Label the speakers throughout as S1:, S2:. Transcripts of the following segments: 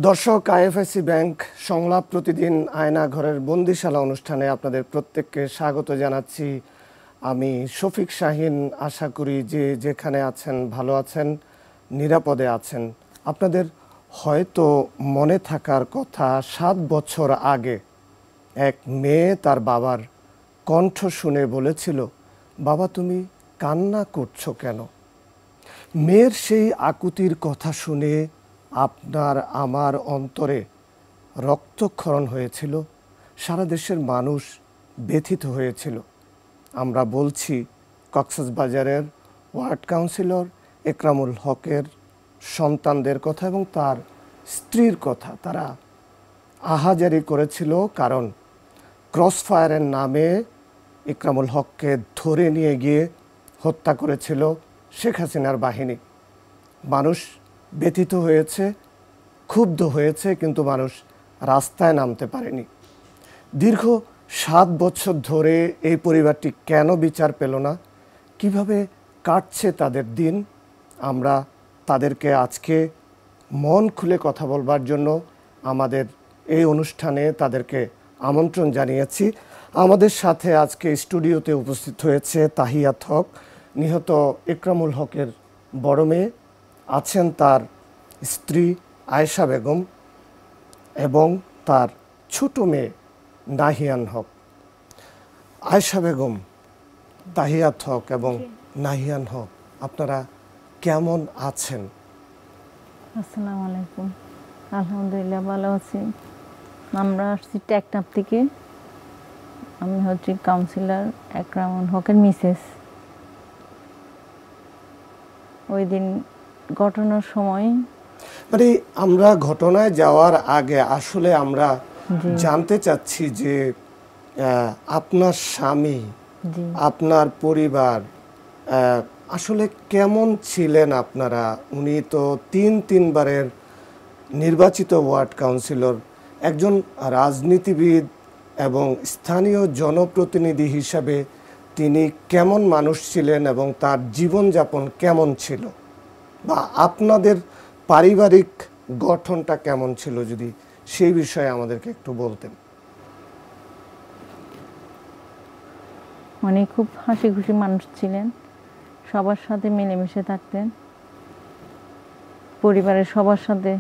S1: দর্শক, IFIC bank সংলাপ প্রতিদিন আয়না ঘরের বন্দিশালা অনুষ্ঠানে আপনাদের প্রত্যেককে স্বাগত জানাচ্ছি। আমি শফিক শাহিন। আশা করি যে যেখানে আছেন ভালো আছেন, নিরাপদে আছেন। আপনাদের হয়তো মনে থাকার কথা, 7 বছর আগে এক মেয়ে তার বাবার কণ্ঠ শুনে বলেছিল, বাবা তুমি কান্না করছো কেন? মেয়ের সেই আকুতির কথা শুনে আপনার আমার অন্তরে রক্তক্ষরণ হয়েছিল। সারা দেশের মানুষ ব্যথিত হয়েছিল। আমরা বলছি কক্সবাজারের ওয়ার্ড কাউন্সিলর একরামুল হকের সন্তানদের কথা এবং তার স্ত্রীর কথা। তারা আহাজারি করেছিল কারণ ক্রসফায়ারের নামে একরামুল হককে ধরে নিয়ে গিয়ে হত্যা করেছিল শেখ হাসিনার বাহিনী। মানুষ ব্যথিত হয়েছে, ক্ষুব্ধ হয়েছে, কিন্তু মানুষ রাস্তায় নামতে পারেনি। দীর্ঘ 7 বছর ধরে এই পরিবারটি কেন বিচার পেল না? কিভাবে কাটছে তাদের দিন? আমরা তাদেরকে আজকে মন খুলে কথা বলবার জন্য আমাদের এই অনুষ্ঠানে তাদেরকে আমন্ত্রণ জানিয়েছি। আমাদের সাথে আজকে স্টুডিওতে উপস্থিত হয়েছে তাহিয়াত হক, নিহত একরামুল হকের বড় মেয়ে, আছেন তার স্ত্রী আয়েশা বেগম এবং তার ছোট মেয়ে নাহিয়ান হক। আয়েশা বেগম, তাহিয়াত হক এবং নাহিয়ান হক, আপনারা কেমন আছেন?
S2: আসসালামু আলাইকুম। আলহামদুলিল্লাহ ভালো আছি। আমরা আসছি টেকনাফ থেকে। আমি হচ্ছি কাউন্সিলর একরামুল হকের মিসেস। ওই দিন ঘটনার সময়
S1: মানে আমরা ঘটনায় যাওয়ার আগে আসলে আমরা জানতে চাচ্ছি যে আপনার স্বামী, আপনার পরিবার আসলে কেমন ছিলেন আপনারা? উনি তো তিনবারের নির্বাচিত ওয়ার্ড কাউন্সিলর, একজন রাজনীতিবিদ এবং স্থানীয় জনপ্রতিনিধি হিসাবে তিনি কেমন মানুষ ছিলেন এবং তার জীবনযাপন কেমন ছিল, বা আপনাদের পারিবারিক গঠনটা কেমন ছিল, যদি সেই বিষয়ে আমাদেরকে একটু বলতেন।
S2: উনি খুব হাসি খুশি মানুষ ছিলেন, সবার সাথে মিলেমিশে থাকতেন, পরিবারের সবার সাথে,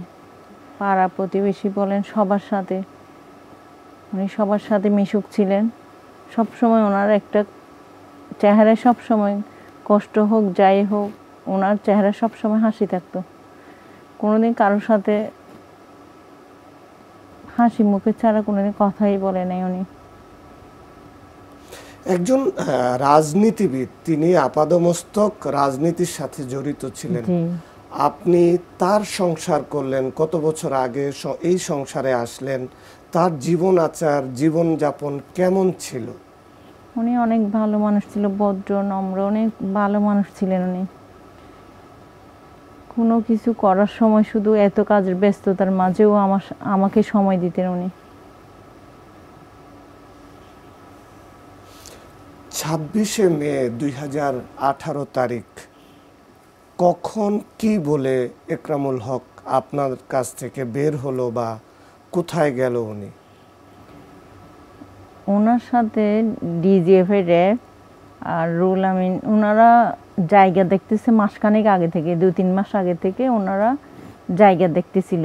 S2: পাড়া প্রতিবেশী বলেন সবার সাথে উনি সবার সাথে মিশুক ছিলেন। সবসময় ওনার একটা চেহারায়, সবসময় কষ্ট হোক যাই হোক, ওনার চেহারা সবসময় হাসি থাকতো। কোনোদিন কারোর সাথে হাসি মুখে ছাড়া কোনোদিন কথাই বলে নাই উনি।
S1: একজন রাজনীতিবিদ, তিনি আপাদমস্তক রাজনীতির সাথে জড়িত ছিলেন। আপনি তার সংসার করলেন, কত বছর আগে এই সংসারে আসলেন, তার জীবন আচার, জীবনযাপন কেমন ছিল?
S2: উনি অনেক ভালো মানুষ ছিল, ভদ্র নম্র, অনেক ভালো মানুষ ছিলেন উনি। কোনো কিছু করার সময় শুধু এত কাজের ব্যস্ততার মাঝেও আমাকে সময় দিতেন উনি।
S1: 26শে মে 2018 তারিখ কখন কি বলে একরামুল হক আপনার কাছ থেকে বের হলো, বা কোথায় গেল উনি?
S2: ওনার সাথে ডিজিএফ এর র্যাব আর রুল আমিন, ওনারা জায়গা দেখতেছে মাসখানেক আগে থেকে, 2-3 মাস আগে থেকে ওনারা জায়গা দেখতেছিল।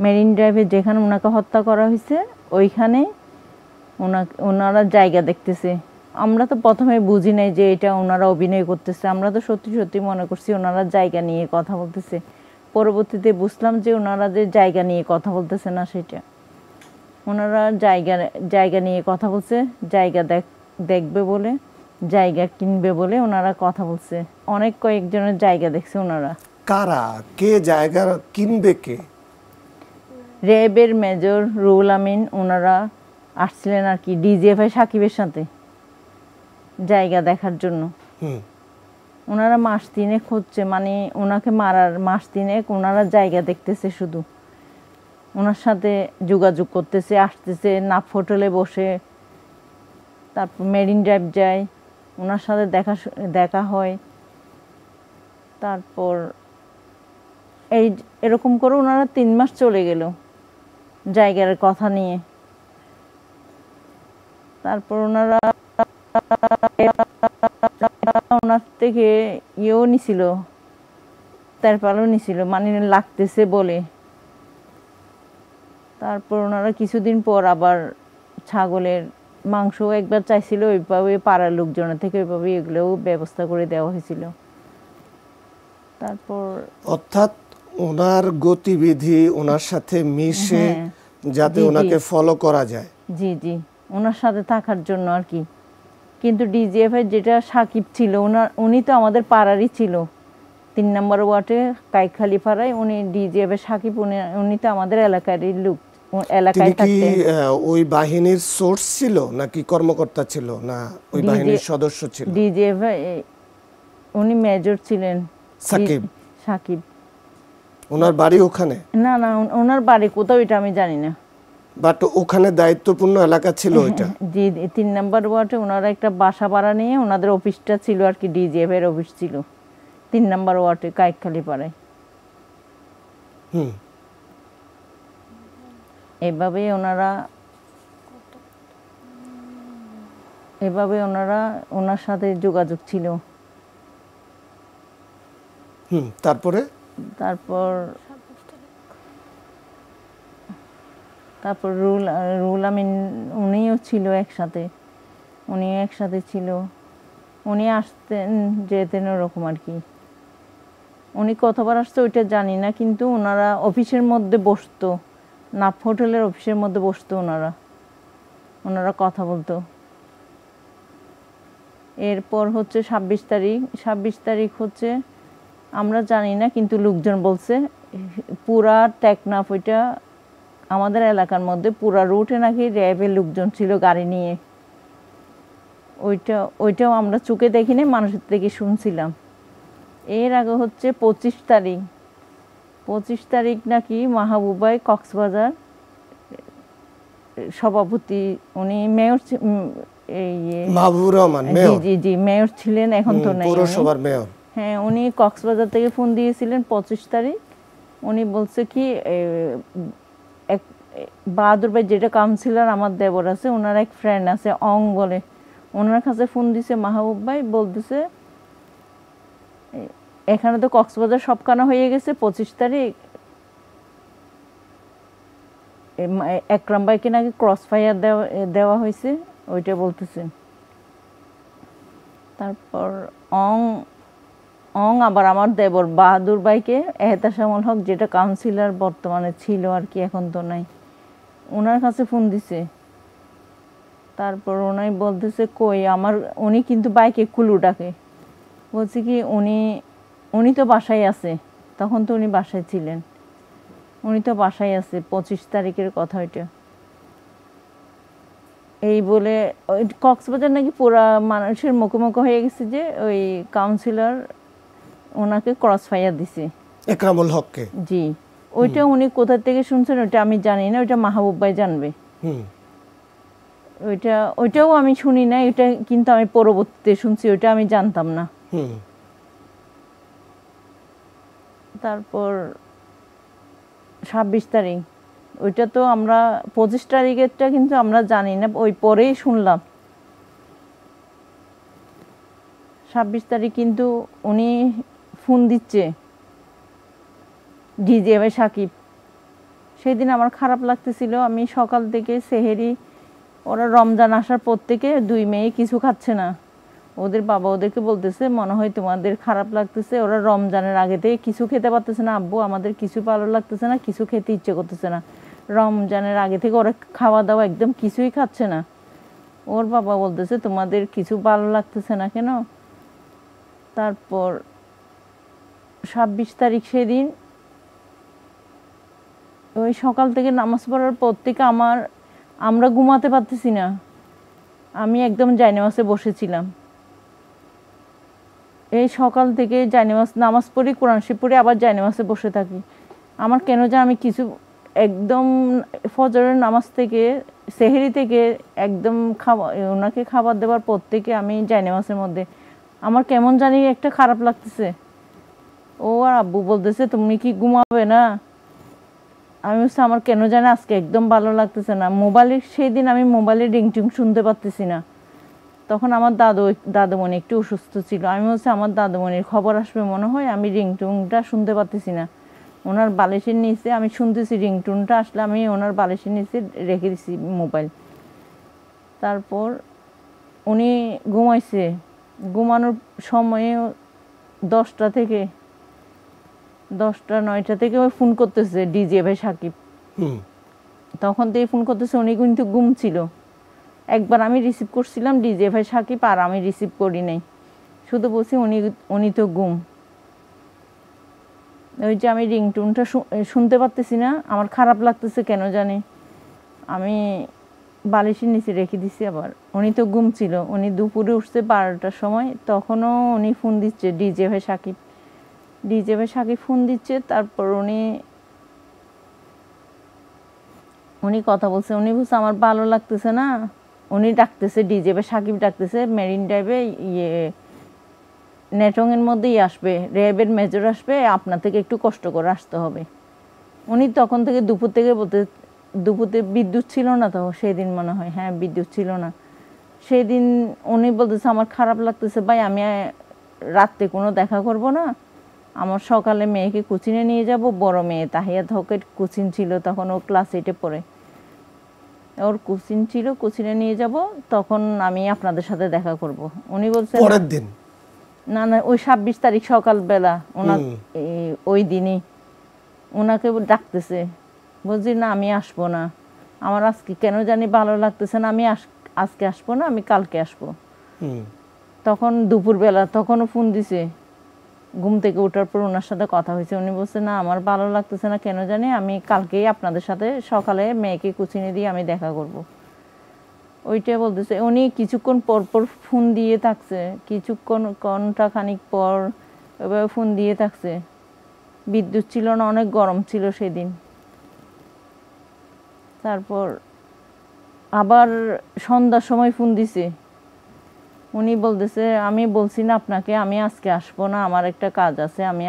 S2: মেরিন ড্রাইভে যেখানে ওনাকে হত্যা করা হয়েছে ওইখানে ওনারা জায়গা দেখতেছে। আমরা তো প্রথমে বুঝি নাই যে এটা ওনারা অভিনয় করতেছে, আমরা তো সত্যি সত্যি মনে করছি ওনারা জায়গা নিয়ে কথা বলতেছে। পরবর্তীতে বুঝলাম যে ওনারা যে জায়গা নিয়ে কথা বলতেছে না, সেটা ওনারা জায়গা নিয়ে কথা বলছে। জায়গা দেখবে বলে, জায়গা কিনবে বলে ওনারা কথা বলছে। অনেক কয়েকজনের জায়গা দেখছে ওনারা।
S1: কারা, কে জায়গা কিনবে? কে?
S2: র্যাবের মেজর রুল আমিন, ওনারা আসছিলেন আর কি ডিজিএফআই সাকিবের সাথে জায়গা দেখার জন্য। ওনারা মাস 3 হচ্ছে, মানে ওনাকে মারার মাস 3 ওনারা জায়গা দেখতেছে, শুধু ওনার সাথে যোগাযোগ করতেছে, আসতেছে নাফ হোটেলে বসে, তারপর মেরিন ড্রাইভ যায়, ওনার সাথে দেখা হয়। তারপর এই এরকম করে ওনারা 3 মাস চলে গেল জায়গার কথা নিয়ে। তারপর ওনারা ওনার থেকে ইয়েও নিছিল, তেরপালও নিছিল, মানে লাগতেছে বলে। তারপর ওনারা কিছুদিন পর আবার ছাগলের মাংস একবার চাইছিল, ওইভাবে পাড়ার লোকজনের থেকে ওইভাবে এগুলোও ব্যবস্থা করে দেওয়া হয়েছিল। তারপর
S1: অর্থাৎ ওনার গতিবিধি ওনার সাথে মিশে যাতে ওনাকে ফলো করা যায়।
S2: জি জি, ওনার সাথে থাকার জন্য আর কি। কিন্তু ডিজিএফ এর যেটা সাকিব ছিল, উনি তো আমাদের পাড়ারই ছিল, 3 নম্বর ওয়ার্ডে কাইখালি পাড়ায় উনি ডিজিএফ এর সাকিব, উনি তো আমাদের এলাকারই লোক, এলাকায় থাকতেন।
S1: ওই বাহিনীর সোর্স ছিল নাকি কর্মকর্তা ছিল, না ওই বাহিনীর সদস্য ছিল?
S2: ডিজিএফ উনি মেজর ছিলেন
S1: সাকিব।
S2: সাকিব
S1: ওনার বাড়ি ওখানে?
S2: না না, ওনার বাড়ি কোথাও এটা আমি জানি না,
S1: বাট ওখানে দায়িত্বপূর্ণ এলাকা ছিল ওইটা।
S2: জি, 3 নম্বর ওয়ার্ডে ওনারা একটা বাসা ভাড়া নিয়ে ওনাদের অফিসটা ছিল আর কি, ডিজিএফ এর অফিস ছিল 3 নম্বর ওয়ার্ডে কাইখালি পাড়ায়। এভাবে ওনারা ওনার সাথে যোগাযোগ ছিল।
S1: তারপর রুল আমিন উনিও ছিল একসাথে, ছিল। উনি আসতেন যেতেন ওরকম আর কি। উনি কতবার আসতো ওইটা জানি না, কিন্তু ওনারা অফিসের মধ্যে বসতো, নাফ হোটেলের অফিসের মধ্যে বসতো ওনারা কথা বলতো। এরপর হচ্ছে 26 তারিখ হচ্ছে আমরা জানি না, কিন্তু লোকজন বলছে পুরা টেকনাফ, ওইটা আমাদের এলাকার মধ্যে পুরা রুটে নাকি র্যাবের লোকজন ছিল গাড়ি নিয়ে। ওইটাও আমরা চোখে দেখিনি, মানুষের থেকে শুনছিলাম। এর আগে হচ্ছে 25 তারিখ নাকি মাহবুবাই কক্সবাজার সভাপতি, উনি মেয়র, মাহবুবুর রহমান মেয়র,
S2: জি মেয়র ছিলেন, এখন তো নাই,
S1: পৌরসভার মেয়র।
S2: হ্যাঁ, উনি কক্সবাজার থেকে ফোন দিয়েছিলেন 25 তারিখ। উনি বলছে কি বাহাদুর ভাই যেটা কাউন্সিলর আমার দেবর আছে, ওনার এক ফ্রেন্ড আছে অং বলে, ওনার কাছে ফোন দিছে মাহবুব ভাই, বলতেছে এখানে তো কক্সবাজার সব কানা হয়ে গেছে, 25 তারিখ একরাম ভাইকে নাকি ক্রস ফায়ার দেওয়া হয়েছে, ওইটা বলতেছে। তারপর আবার আমার দেবর বাহাদুর ভাইকে এহতেশামুল হক যেটা কাউন্সিলর বর্তমানে ছিল আর কি, এখন তো নাই, ওনার কাছে ফোন দিছে। তারপর ওনাই বলতেছে কই উনি কিন্তু বাইকে কুলু ডাকে, বলছে কি উনি তো বাসায় আছে, তখন তো উনি বাসায় ছিলেন, উনি তো বাসায় আছে, 25 তারিখের কথা ওইটা। এই বলে কক্সবাজার নাকি পুরা মানুষের মুখোমুখি হয়ে গেছে যে ওই কাউন্সিলর ওনাকে ক্রস ফায়ার দিছে,
S1: একরামুল হককে।
S2: জি, ওইটা উনি কোথা থেকে শুনছেন ওইটা আমি জানি না, ওইটা মাহবুব ভাই জানবে। ওইটাও আমি শুনি না, এটা কিন্তু আমি পরবর্তীতে শুনছি, ওইটা আমি জানতাম না। তারপর 26 তারিখ, ওইটা তো আমরা 25 তারিখেরটা কিন্তু আমরা জানি না, ওই পরেই শুনলাম। 26 তারিখ কিন্তু উনি ফোন দিচ্ছে ডিজিএফ সাকিব। সেই দিন আমার খারাপ লাগতেছিল, আমি সকাল থেকে সেহেরি, ওরা রমজান আসার পর থেকে 2 মেয়ে কিছু খাচ্ছে না, ওদের বাবা ওদেরকে বলতেছে মনে হয় তোমাদের খারাপ লাগতেছে, ওরা রমজানের আগে থেকে কিছু খেতে পারতেছে না, আব্বু আমাদের কিছু ভালো লাগতেছে না, কিছু খেতে ইচ্ছে করতেছে না, রমজানের আগে থেকে ওরা খাওয়া দাওয়া একদম কিছুই খাচ্ছে না। ওর বাবা বলতেছে তোমাদের কিছু ভালো লাগতেছে না কেন? তারপর 26 তারিখ সেদিন ওই সকাল থেকে নামাজ পড়ার পর থেকে আমরা ঘুমাতে পারতেছি না, আমি একদম জায়নামাজে বসেছিলাম। এই সকাল থেকে নামাজ পড়ি, কোরআন শরীফ পড়ি, আবার জায়নামাজে বসে থাকি। আমার কেন যেন আমি কিছু একদম ফজরের নামাজ থেকে সেহরি থেকে একদম ওনাকে খাবার দেওয়ার পর থেকে আমি জায়নামাজের মধ্যে আমার কেমন জানি একটা খারাপ লাগতেছে। ও আর আব্বু বলতেছে তুমি কি ঘুমাবে না? আমি বলছি আমার কেন জানি আজকে একদম ভালো লাগতেছে না। সেদিন আমি মোবাইলের রিংটিং শুনতে পারতেছি না। তখন আমার দাদুমণি একটু অসুস্থ ছিল। আমি বলছি আমার দাদুমণির খবর আসবে মনে হয়, আমি রিংটুনটা শুনতে পারতেছি না। ওনার বালিশের নিচে আমি শুনতেছি রিংটুনটা আসলে আমি ওনার বালিশের নিচে রেখে দিছি মোবাইল। তারপর উনি ঘুমাইছে। ঘুমানোর সময়ে 10টা 9টা থেকে ওই ফোন করতেছে ডিজে ভাই সাকিব। তখন থেকে ফোন করতেছে, উনি কিন্তু ঘুম ছিল। একবার আমি রিসিভ করছিলাম ডিজে ভাই সাকিব, আর আমি রিসিভ করি নাই, শুধু বলছি উনি তো ঘুম। ওই যে আমি রিংটোনটা শুনতে পারতেছি না, আমার খারাপ লাগতেছে কেন জানি। আমি বালিশের নিচে রেখে দিছি। আবার উনি তো ঘুম ছিল, উনি দুপুরে উঠছে 12টার সময়, তখনও উনি ফোন দিচ্ছে ডিজে ভাই সাকিব ফোন দিচ্ছে। তারপর উনি কথা বলছে, উনি বলছে আমার ভালো লাগতেছে না। উনি ডাকতেছে ডিজে ভাই সাকিব ডাকতেছে মেরিন ড্রাইভে নেটওয়ার্কের মধ্যেই আসবে, র্যাবের মেজর আসবে, আপনার থেকে একটু কষ্ট করে আসতে হবে। উনি তখন থেকে দুপুরে বিদ্যুৎ ছিল না তো সেদিন, মনে হয় হ্যাঁ বিদ্যুৎ ছিল না সেদিন। উনি বলতেছে আমার খারাপ লাগতেছে ভাই, আমি রাত্রে কোনো দেখা করব না, আমার সকালে মেয়েকে কোচিংয়ে নিয়ে যাব। বড় মেয়ে তাহিয়াত হকের কোচিং ছিল, তখন ও ক্লাস 8-এ পড়ে, ওর কোচিং ছিল, কোচিংয়ে নিয়ে যাব, তখন আমি আপনাদের সাথে দেখা করব। উনি বলছে
S1: পরের দিন
S2: না না, ওই 26 তারিখ সকালবেলা ওনার ওই দিনই ওনাকে ডাকতেছে। বলছি না আমি আসবো না, আমার আজকে কেন জানি ভালো লাগতেছে না, আমি আজকে আসবো না, আমি কালকে আসবো। তখন দুপুরবেলা তখনও ফোন দিছে, ঘুম থেকে ওঠার পর ওনার সাথে কথা হয়েছে। উনি বলছে না আমার ভালো লাগতেছে না কেন জানি, আমি কালকেই আপনাদের সাথে সকালে মেয়েকে কোচিংয়ে দিয়ে আমি দেখা করব। ওইটা বলতেছে। উনি কিছুক্ষণ পর পর ফোন দিয়ে থাকছে, ঘন্টা খানিক পর ওইভাবে ফোন দিয়ে থাকছে। বিদ্যুৎ ছিল না, অনেক গরম ছিল সেদিন। তারপর আবার সন্ধ্যার সময় ফোন দিছে। উনি বলতেছে আমি বলছি না আপনাকে আমি আজকে আসবো না, আমার একটা কাজ আছে, আমি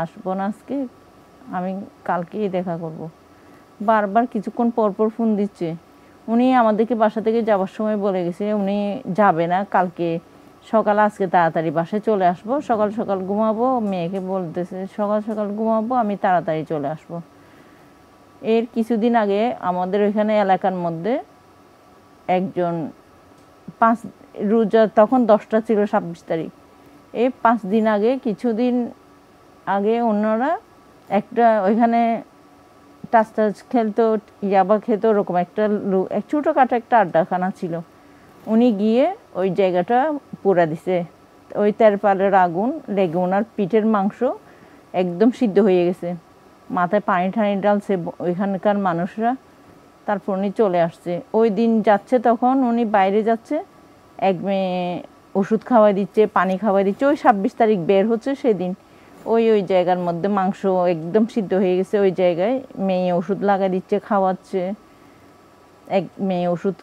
S2: আসবো না আজকে, আমি কালকেই দেখা করব। বারবার কিছুক্ষণ পর পর ফোন দিচ্ছে। উনি আমাদেরকে বাসা থেকে যাওয়ার সময় বলে গেছে উনি যাবে না, কালকে সকালে আজকে তাড়াতাড়ি বাসায় চলে আসবো, সকাল সকাল ঘুমাবো। মেয়েকে বলতেছে সকাল সকাল ঘুমাবো, আমি তাড়াতাড়ি চলে আসবো। এর কিছুদিন আগে আমাদের ওইখানে এলাকার মধ্যে একজন রোজা তখন 10টা ছিল 26 তারিখ, এই 5 দিন আগে কিছুদিন আগে ওনারা একটা ওইখানে টাচ খেলতো, ইয়াবা খেতো, ওরকম একটা ছোটোখাটো একটা আড্ডাখানা ছিল। উনি গিয়ে ওই জায়গাটা পুড়া দিছে। ওই তেরপালের আগুন লেগে ওনার পিঠের মাংস একদম সিদ্ধ হয়ে গেছে, মাথায় পানি ঠানি ডালছে ওইখানকার মানুষরা। তারপর উনি চলে আসছে। ওই দিন যাচ্ছে, তখন উনি বাইরে যাচ্ছে, এক মেয়ে ওষুধ খাওয়াই দিচ্ছে, পানি খাওয়াই দিচ্ছে। ওই 26 তারিখ বের হচ্ছে সেদিন ওই জায়গার মধ্যে মাংস একদম সিদ্ধ হয়ে গেছে। ওই জায়গায় মেয়ে ওষুধ লাগাই দিচ্ছে, খাওয়াচ্ছে, এক মেয়ে ওষুধ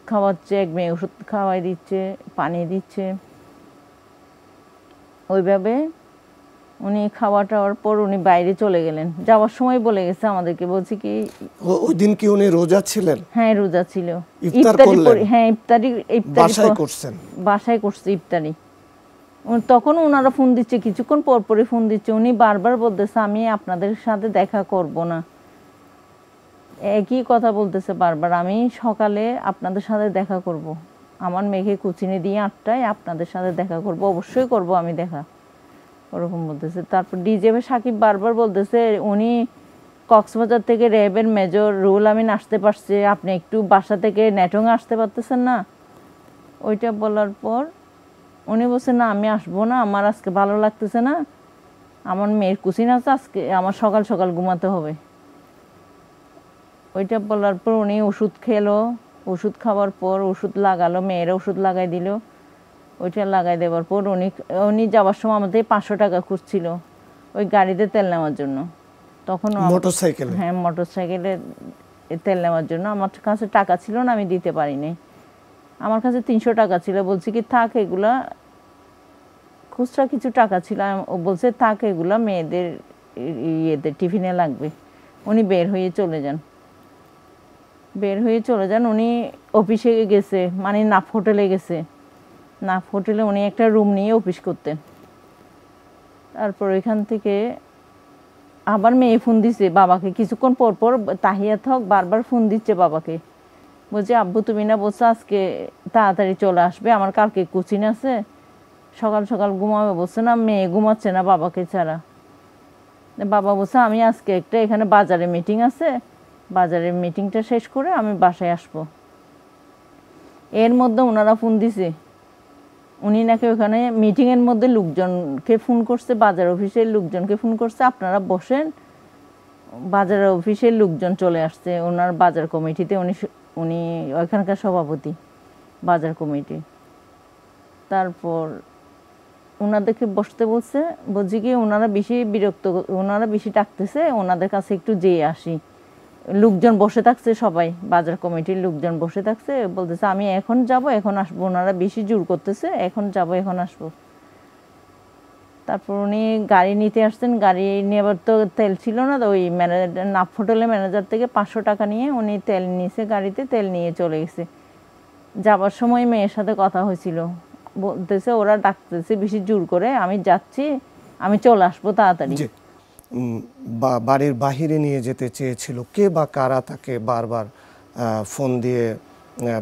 S2: খাওয়াই দিচ্ছে, পানি দিচ্ছে। ওইভাবে উনি খাওয়া টাওয়ার পর উনি বাইরে চলে গেলেন। যাওয়ার সময় বলে গেছে আমাদেরকে, বলছি কি
S1: ওই দিন কি উনি রোজা ছিলেন?
S2: হ্যাঁ রোজা ছিল।
S1: হ্যাঁ,
S2: ইফতারি বাসায় করছে ইফতারি। তখন ওনারা ফোন দিচ্ছে, কিছুক্ষণ পর পরে ফোন দিচ্ছে। উনি বারবার বলতেছে আমি আপনাদের সাথে দেখা করব না, একই কথা বলতেছে বারবার, আমি সকালে আপনাদের সাথে দেখা করব, আমার মেয়েকে কোচিংয়ে দিয়ে 8টায় আপনাদের সাথে দেখা করব, অবশ্যই করব আমি দেখা, ওরকম বলতেছে। তারপর ডিজে সাকিব বারবার বলতেছে উনি কক্সবাজার থেকে র্যাবের মেজর রুহুল আমিন আসতে পারছে, আপনি একটু বাসা থেকে নেটওয়ার্কে আসতে পারতেছেন না। ওইটা বলার পর উনি বলছে না আমি আসবো না, আমার আজকে ভালো লাগতেছে না, আমার মেয়ের কোচিং আছে আজকে, আমার সকাল সকাল ঘুমাতে হবে। ওইটা বলার পর উনি ওষুধ খেলো, ওষুধ খাওয়ার পর ওষুধ লাগালো, মেয়েরা ওষুধ লাগাই দিল। ওইটা লাগাই দেওয়ার পর উনি যাওয়ার সময় আমাদের 500 টাকা খুঁজছিল ওই গাড়িতে তেল নেওয়ার জন্য। তখন হ্যাঁ মোটরসাইকেলে তেল নেওয়ার জন্য। আমার কাছে টাকা ছিল না, আমি দিতে পারিনি। আমার কাছে 300 টাকা ছিল। বলছি কি থাক, এগুলা খুচরা কিছু টাকা ছিল, ও বলছে থাক এগুলা মেয়েদের ইয়েতে টিফিনে লাগবে। উনি বের হয়ে চলে যান। উনি অফিসে গেছে, মানে নাফ হোটেলে গেছে। নাফ হোটেলে উনি একটা রুম নিয়ে অফিস করতেন। তারপর এখান থেকে আবার মেয়ে ফোন দিছে বাবাকে, কিছুক্ষণ পর পর তাহিয়াত হক বারবার ফোন দিচ্ছে বাবাকে, বলছে আব্বু তুমি না বলছো আজকে তাড়াতাড়ি চলে আসবে, আমার কালকে কোচিং আছে, সকাল সকাল ঘুমাবে বলছে না, মেয়ে ঘুমাচ্ছে না বাবাকে ছাড়া। বাবা বলছে আমি আজকে একটা এখানে বাজারে মিটিং আছে, বাজারের মিটিংটা শেষ করে আমি বাসায় আসবো। এর মধ্যে ওনারা ফোন দিছে, উনি নাকি ওখানে মিটিংয়ের মধ্যে লোকজনকে ফোন করছে, বাজার অফিসের লোকজনকে ফোন করছে, আপনারা বসেন, বাজার অফিসের লোকজন চলে আসছে ওনার বাজার কমিটিতে। উনি ওইখানকার সভাপতি বাজার কমিটি। তারপর ওনাদেরকে বসতে বলছি কি ওনারা বেশি বিরক্ত, ওনারা বেশি ডাকতেছে, ওনাদের কাছে একটু যেয়ে আসি। লোকজন বসে থাকছে, সবাই বাজার কমিটির লোকজন বসে থাকছে, বলতেছে আমি এখন যাব এখন আসবো, ওনারা বেশি জোর করতেছে, এখন যাব এখন আসবো। তারপর উনি গাড়ি নিতে আসছেন, গাড়ি নেবার তো তেল ছিল না, ওই ম্যানেজার নাফ হোটেলের ম্যানেজার থেকে 500 টাকা নিয়ে উনি তেল নিয়েছে, গাড়িতে তেল নিয়ে চলে গেছে। যাবার সময় মেয়ের সাথে কথা হয়েছিল, বলতেছে ওরা ডাকতেছে বেশি জোর করে, আমি যাচ্ছি, আমি চলে আসবো তাড়াতাড়ি।
S1: বাড়ির বাহিরে নিয়ে যেতে চেয়েছিল কে বা কারা তাকে বারবার ফোন দিয়ে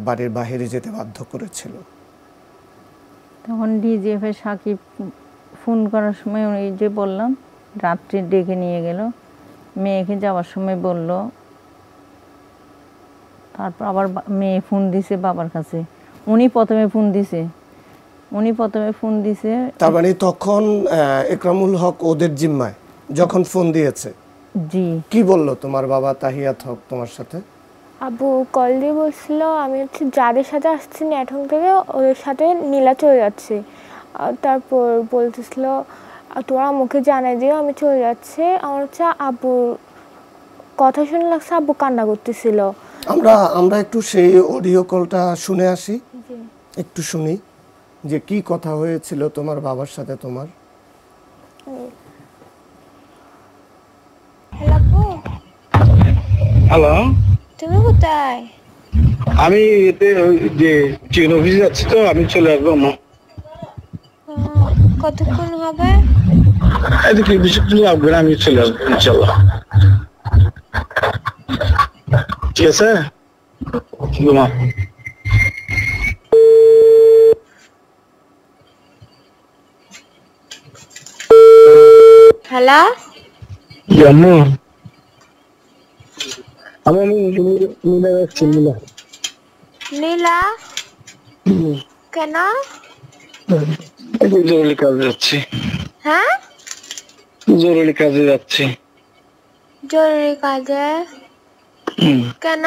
S1: বাড়ির বাহিরে যেতে বাধ্য করেছিল?
S2: তখন ডিজিএফ এর সাকিব ফোন করার সময় ওই যে বললাম রাত্রে ডেকে নিয়ে গেল, মেয়েকে যাওয়ার সময় বলল। তারপর আবার মেয়ে ফোন দিছে বাবার কাছে, উনি প্রথমে ফোন দিছে।
S1: তার মানে তখন একরামুল হক ওদের জিম্মায় যখন ফোন দিয়েছে?
S2: জি।
S1: কি বলল তোমার বাবা তাহিয়াত হক তোমার সাথে?
S3: আব্বু কল দিয়ে বলছিল আমি যাদের সাথে আসছি নেটং থেকে ওদের সাথে নীলা চলে যাচ্ছে। তারপর বলতেছিল তোরা মুখে জানাই দিও আমি চলে যাচ্ছি। আমার আব্বুর কথা শুনে লাগছে আব্বু কান্না করতেছিল।
S1: আমরা একটু সেই অডিও কলটা শুনে আসি, একটু শুনি যে কি কথা হয়েছিল তোমার বাবার সাথে তোমার।
S4: হ্যালো,
S3: তুমি কোথায়?
S4: আমি এতে যে চিকেন অফিসে যাচ্ছি, তো আমি চলে আসবো।
S3: কতক্ষণ হবে?
S4: এদিকে বেশিক্ষণ লাগবে না, আমি চলে আসবো ইনশাল্লাহ। ঠিক আছে, ঘুমা।
S3: হ্যালো
S4: জানো আমি নীলা যাচ্ছি।
S3: নীলা কেন?
S4: জরুরি কাজে যাচ্ছি।
S3: হ্যাঁ,
S4: জরুরি কাজে যাচ্ছি।
S3: জরুরি কাজে? কেন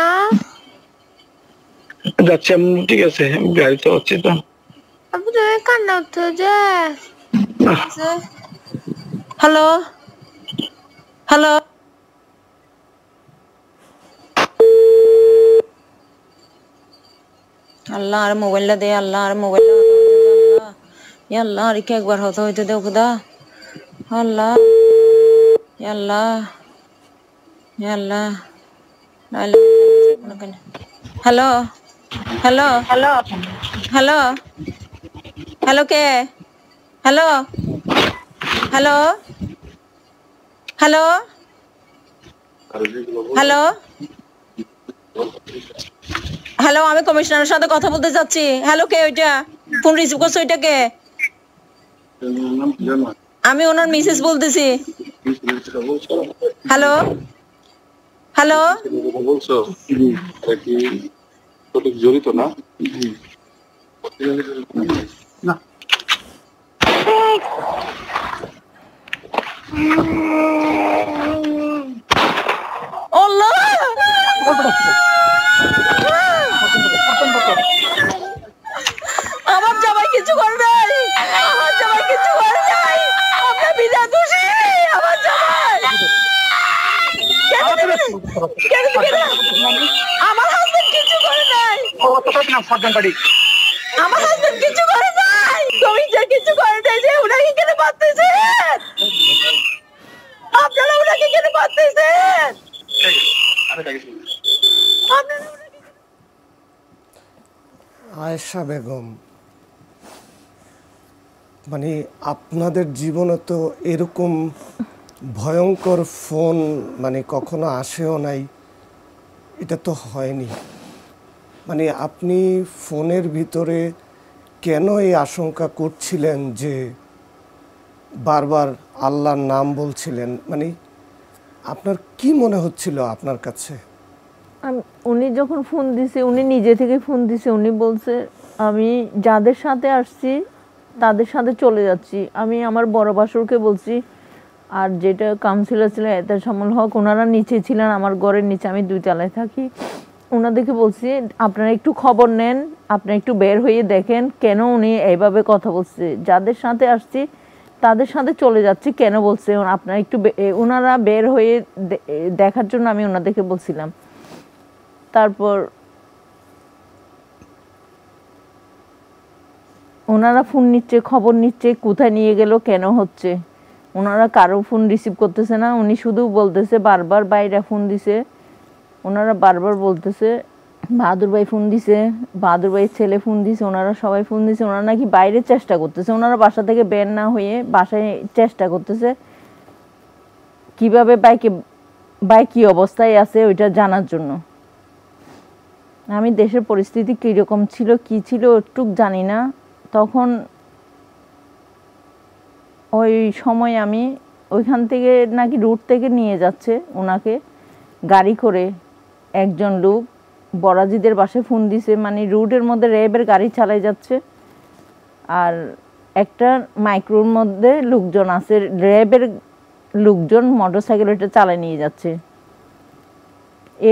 S4: যাচ্ছি আমি? ঠিক আছে, গাড়ি তো হচ্ছে তো।
S3: আব্বু তুমি কান্না উঠছো যে? হ্যালো হ্যালো,
S2: আল্লাহ আর মোবাইলটা দে, আল্লাহ আর মোবাইলটা ইয়া আল্লাহ, আর কি একবার হতে হইতে দেও খুদা, আল্লাহ ইয়া আল্লাহ ইয়া আল্লাহ। Hello hello hello hello hello, কে? Hello hello hello hello hello, আমি কমিশনারের সাথে কথা বলতে চাচ্ছি। হ্যালো, কে ওইটা? ফোন রিসিভ করছো, ওইটা কে? আমি ওনার মিসেস বলতেছি। হ্যালো হ্যালো,
S4: বলছো জড়িত না?
S2: আমার জামাই কিছু করে নাই, আমার জামাই কিছু করে নাই, আপনার বিনা দোষী আমার জামাই। আমার হাজবেন্ড কিছু করে নাই, আমার হাজবেন্ড কিছু করে নাই, তুমি যে কিছু করে নাই যে উনাকে কেন মারতেছে? আপনারা ওনাকে কেন মারতেছেন? আপনারা ওনাকে
S1: আয়েশা বেগম, মানে আপনাদের জীবনে তো এরকম ভয়ঙ্কর ফোন মানে কখনো আসেও নাই, এটা তো হয়নি। মানে আপনি ফোনের ভিতরে কেন এই আশঙ্কা করছিলেন যে বারবার আল্লাহর নাম বলছিলেন, মানে আপনার কি মনে হচ্ছিল আপনার কাছে?
S2: উনি যখন ফোন দিছে, উনি নিজে থেকে ফোন দিছে, উনি বলছে আমি যাদের সাথে আসছি তাদের সাথে চলে যাচ্ছি। আমি আমার বড় বাসুরকে বলছি, আর যেটা কাউন্সিলর ছিলেন এতেশামুল হক, ওনারা নিচে ছিলেন, আমার ঘরের নিচে, আমি 2 তলায় থাকি। ওনাদেরকে বলছি আপনারা একটু খবর নেন, আপনারা একটু বের হয়ে দেখেন কেন উনি এইভাবে কথা বলছে, যাদের সাথে আসছি তাদের সাথে চলে যাচ্ছি কেন বলছে, আপনারা একটু ওনারা বের হয়ে দেখার জন্য আমি ওনাদেরকে বলছিলাম। তারপর ওনারা ফোন নিচ্ছে, খবর নিচ্ছে কোথায় নিয়ে গেল, কেন হচ্ছে। ওনারা কারো ফোন রিসিভ করতেছে না, উনি শুধু বলতেছে বারবার বাইরে ফোন দিছে, ওনারা বারবার বলতেছে বাহাদুর ভাই ফোন দিছে, বাহাদুর ভাইয়ের ছেলে ফোন দিছে, ওনারা সবাই ফোন দিছে। ওনারা নাকি বাইরে চেষ্টা করতেছে, ওনারা বাসা থেকে বের না হয়ে বাসায় চেষ্টা করতেছে কিভাবে বাইক কি অবস্থায় আছে ওইটা জানার জন্য। আমি দেশের পরিস্থিতি কীরকম ছিল কি ছিল একটু জানি না। তখন ওই সময় আমি ওইখান থেকে নাকি রুট থেকে নিয়ে যাচ্ছে ওনাকে গাড়ি করে একজন লোক, বরাজিদের বাসায় ফোন দিছে, মানে রুটের মধ্যে র্যাবের গাড়ি চালাই যাচ্ছে, আর একটা মাইক্রোর মধ্যে লোকজন আছে, র্যাবের লোকজন মোটরসাইকেল ওইটা চালায় নিয়ে যাচ্ছে।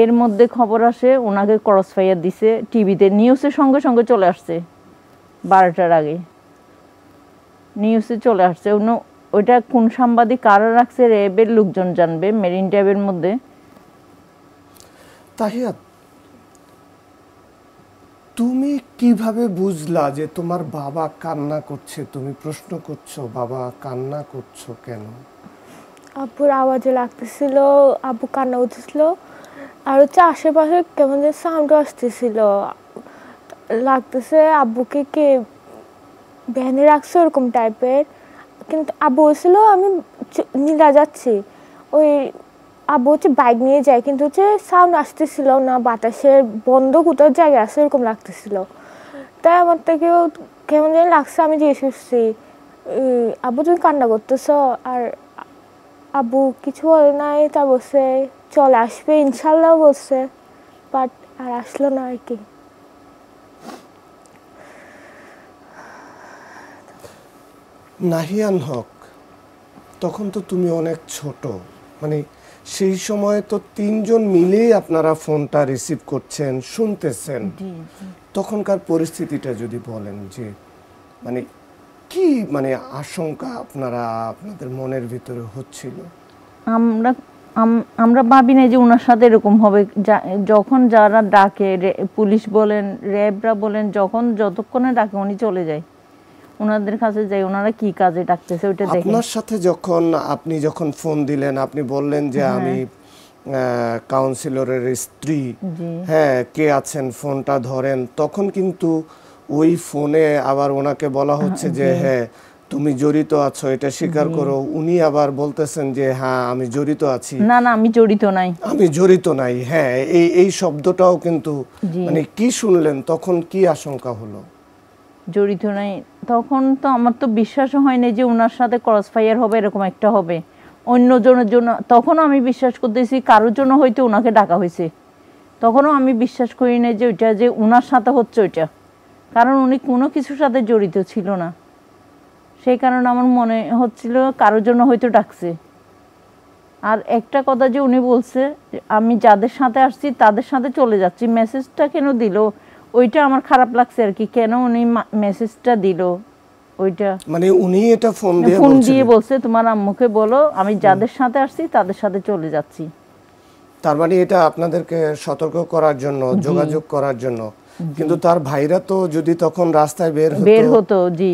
S2: এর মধ্যে খবর আসে ওনাকে ক্রস ফায়ার দিছে, টিভিতে নিউজের সঙ্গে সঙ্গে চলে আসছে, 12টার আগে নিউজে চলে আসছে। ওইটা কোন সাংবাদিক কারা রাখছে র্যাবের লোকজন জানবে, মেরিন ড্রাইভের মধ্যে।
S1: তাহিয়াত, তুমি কিভাবে বুঝলা যে তোমার বাবা কান্না করছে? তুমি প্রশ্ন করছো বাবা কান্না করছো কেন?
S3: আব্বুর আওয়াজে লাগতেছিল, আব্বু কান্না উঠেছিল, আর হচ্ছে আশেপাশে কেমন যে সাউন্ড আসতেছিল, লাগতেছে আব্বুকে কে ভ্যানে রাখছে ওরকম টাইপের। কিন্তু আব্বু বলছিল আমি নীলা যাচ্ছি, ওই আব্বু হচ্ছে বাইক নিয়ে যায়, কিন্তু হচ্ছে সাউন্ড আসতেছিল না, বাতাসের বন্ধ কোথাও জায়গা আছে এরকম লাগতেছিল। তাই আমার থেকেও কেমন যেন লাগছে, আমি জিজ্ঞেস করছি আব্বু তুমি কান্না করতেছ, আর আব্বু কিছু বলে নাই। তা বলছে চলে আসবে ইনশাল্লাহ বলছে, বাট আর আসলো না আর কি।
S1: নাহিয়ান হক, তখন তো তুমি অনেক ছোট, মানে সেই সময় তো 3 জন মিলেই আপনারা ফোনটা রিসিভ করছেন, শুনতেছেন। তখনকার পরিস্থিতিটা যদি বলেন যে মানে কি মানে আশঙ্কা আপনাদের মনের ভিতরে হচ্ছিল?
S2: আমরা ভাবি না যে ওনার সাথে এরকম হবে। যখন যারা ডাকে, পুলিশ বলেন র্যাবরা বলেন, যতক্ষণে ডাকে উনি চলে যায়, ওনাদের কাছে যাই, ওনারা কি কাজে ডাকতেছে ওইটা দেখে।
S1: আপনার সাথে আপনি যখন ফোন দিলেন, আপনি বললেন যে আমি কাউন্সিলরের স্ত্রী, হ্যাঁ কে আছেন ফোনটা ধরেন, তখন কিন্তু ওই ফোনে আবার ওনাকে বলা হচ্ছে যে হ্যাঁ তুমি জড়িত আছো, এটা স্বীকার করো। উনি আবার বলতেছেন যে হ্যাঁ আমি জড়িত আছি,
S2: না না আমি জড়িত নাই,
S1: আমি জড়িত নাই। হ্যাঁ এই শব্দটাও কিন্তু, মানে কি শুনলেন তখন, কি আশঙ্কা হলো?
S2: জড়িত নাই। তখন তো আমার তো বিশ্বাসও হয়নি যে ওনার সাথে ক্রস ফায়ার হবে, এরকম একটা হবে অন্যজনের জন্য। তখনও আমি বিশ্বাস করতেছি কারোর জন্য হয়তো ওনাকে ডাকা হয়েছে, তখনও আমি বিশ্বাস করি না যে ওইটা যে ওনার সাথে হচ্ছে ওইটা, কারণ উনি কোনো কিছুর সাথে জড়িত ছিল না। সেই কারণে আমার মনে হচ্ছিল কারোর জন্য হয়তো ডাকছে। আর একটা কথা যে উনি বলছে আমি যাদের সাথে আসছি তাদের সাথে চলে যাচ্ছি, মেসেজটা কেন দিল ওইটা আমার খারাপ লাগছে আর কি। কেন উনি মেসেজটা দিল ওইটা,
S1: মানে উনি এটা ফোন দিয়ে
S2: বলছে তোমার আম্মুকে বলো আমি যাদের সাথে আসছি তাদের সাথে চলে যাচ্ছি।
S1: তার মানে এটা আপনাদেরকে সতর্ক করার জন্য, যোগাযোগ করার জন্য। কিন্তু তার ভাইরা তো যদি তখন রাস্তায় বের হতো,
S2: জি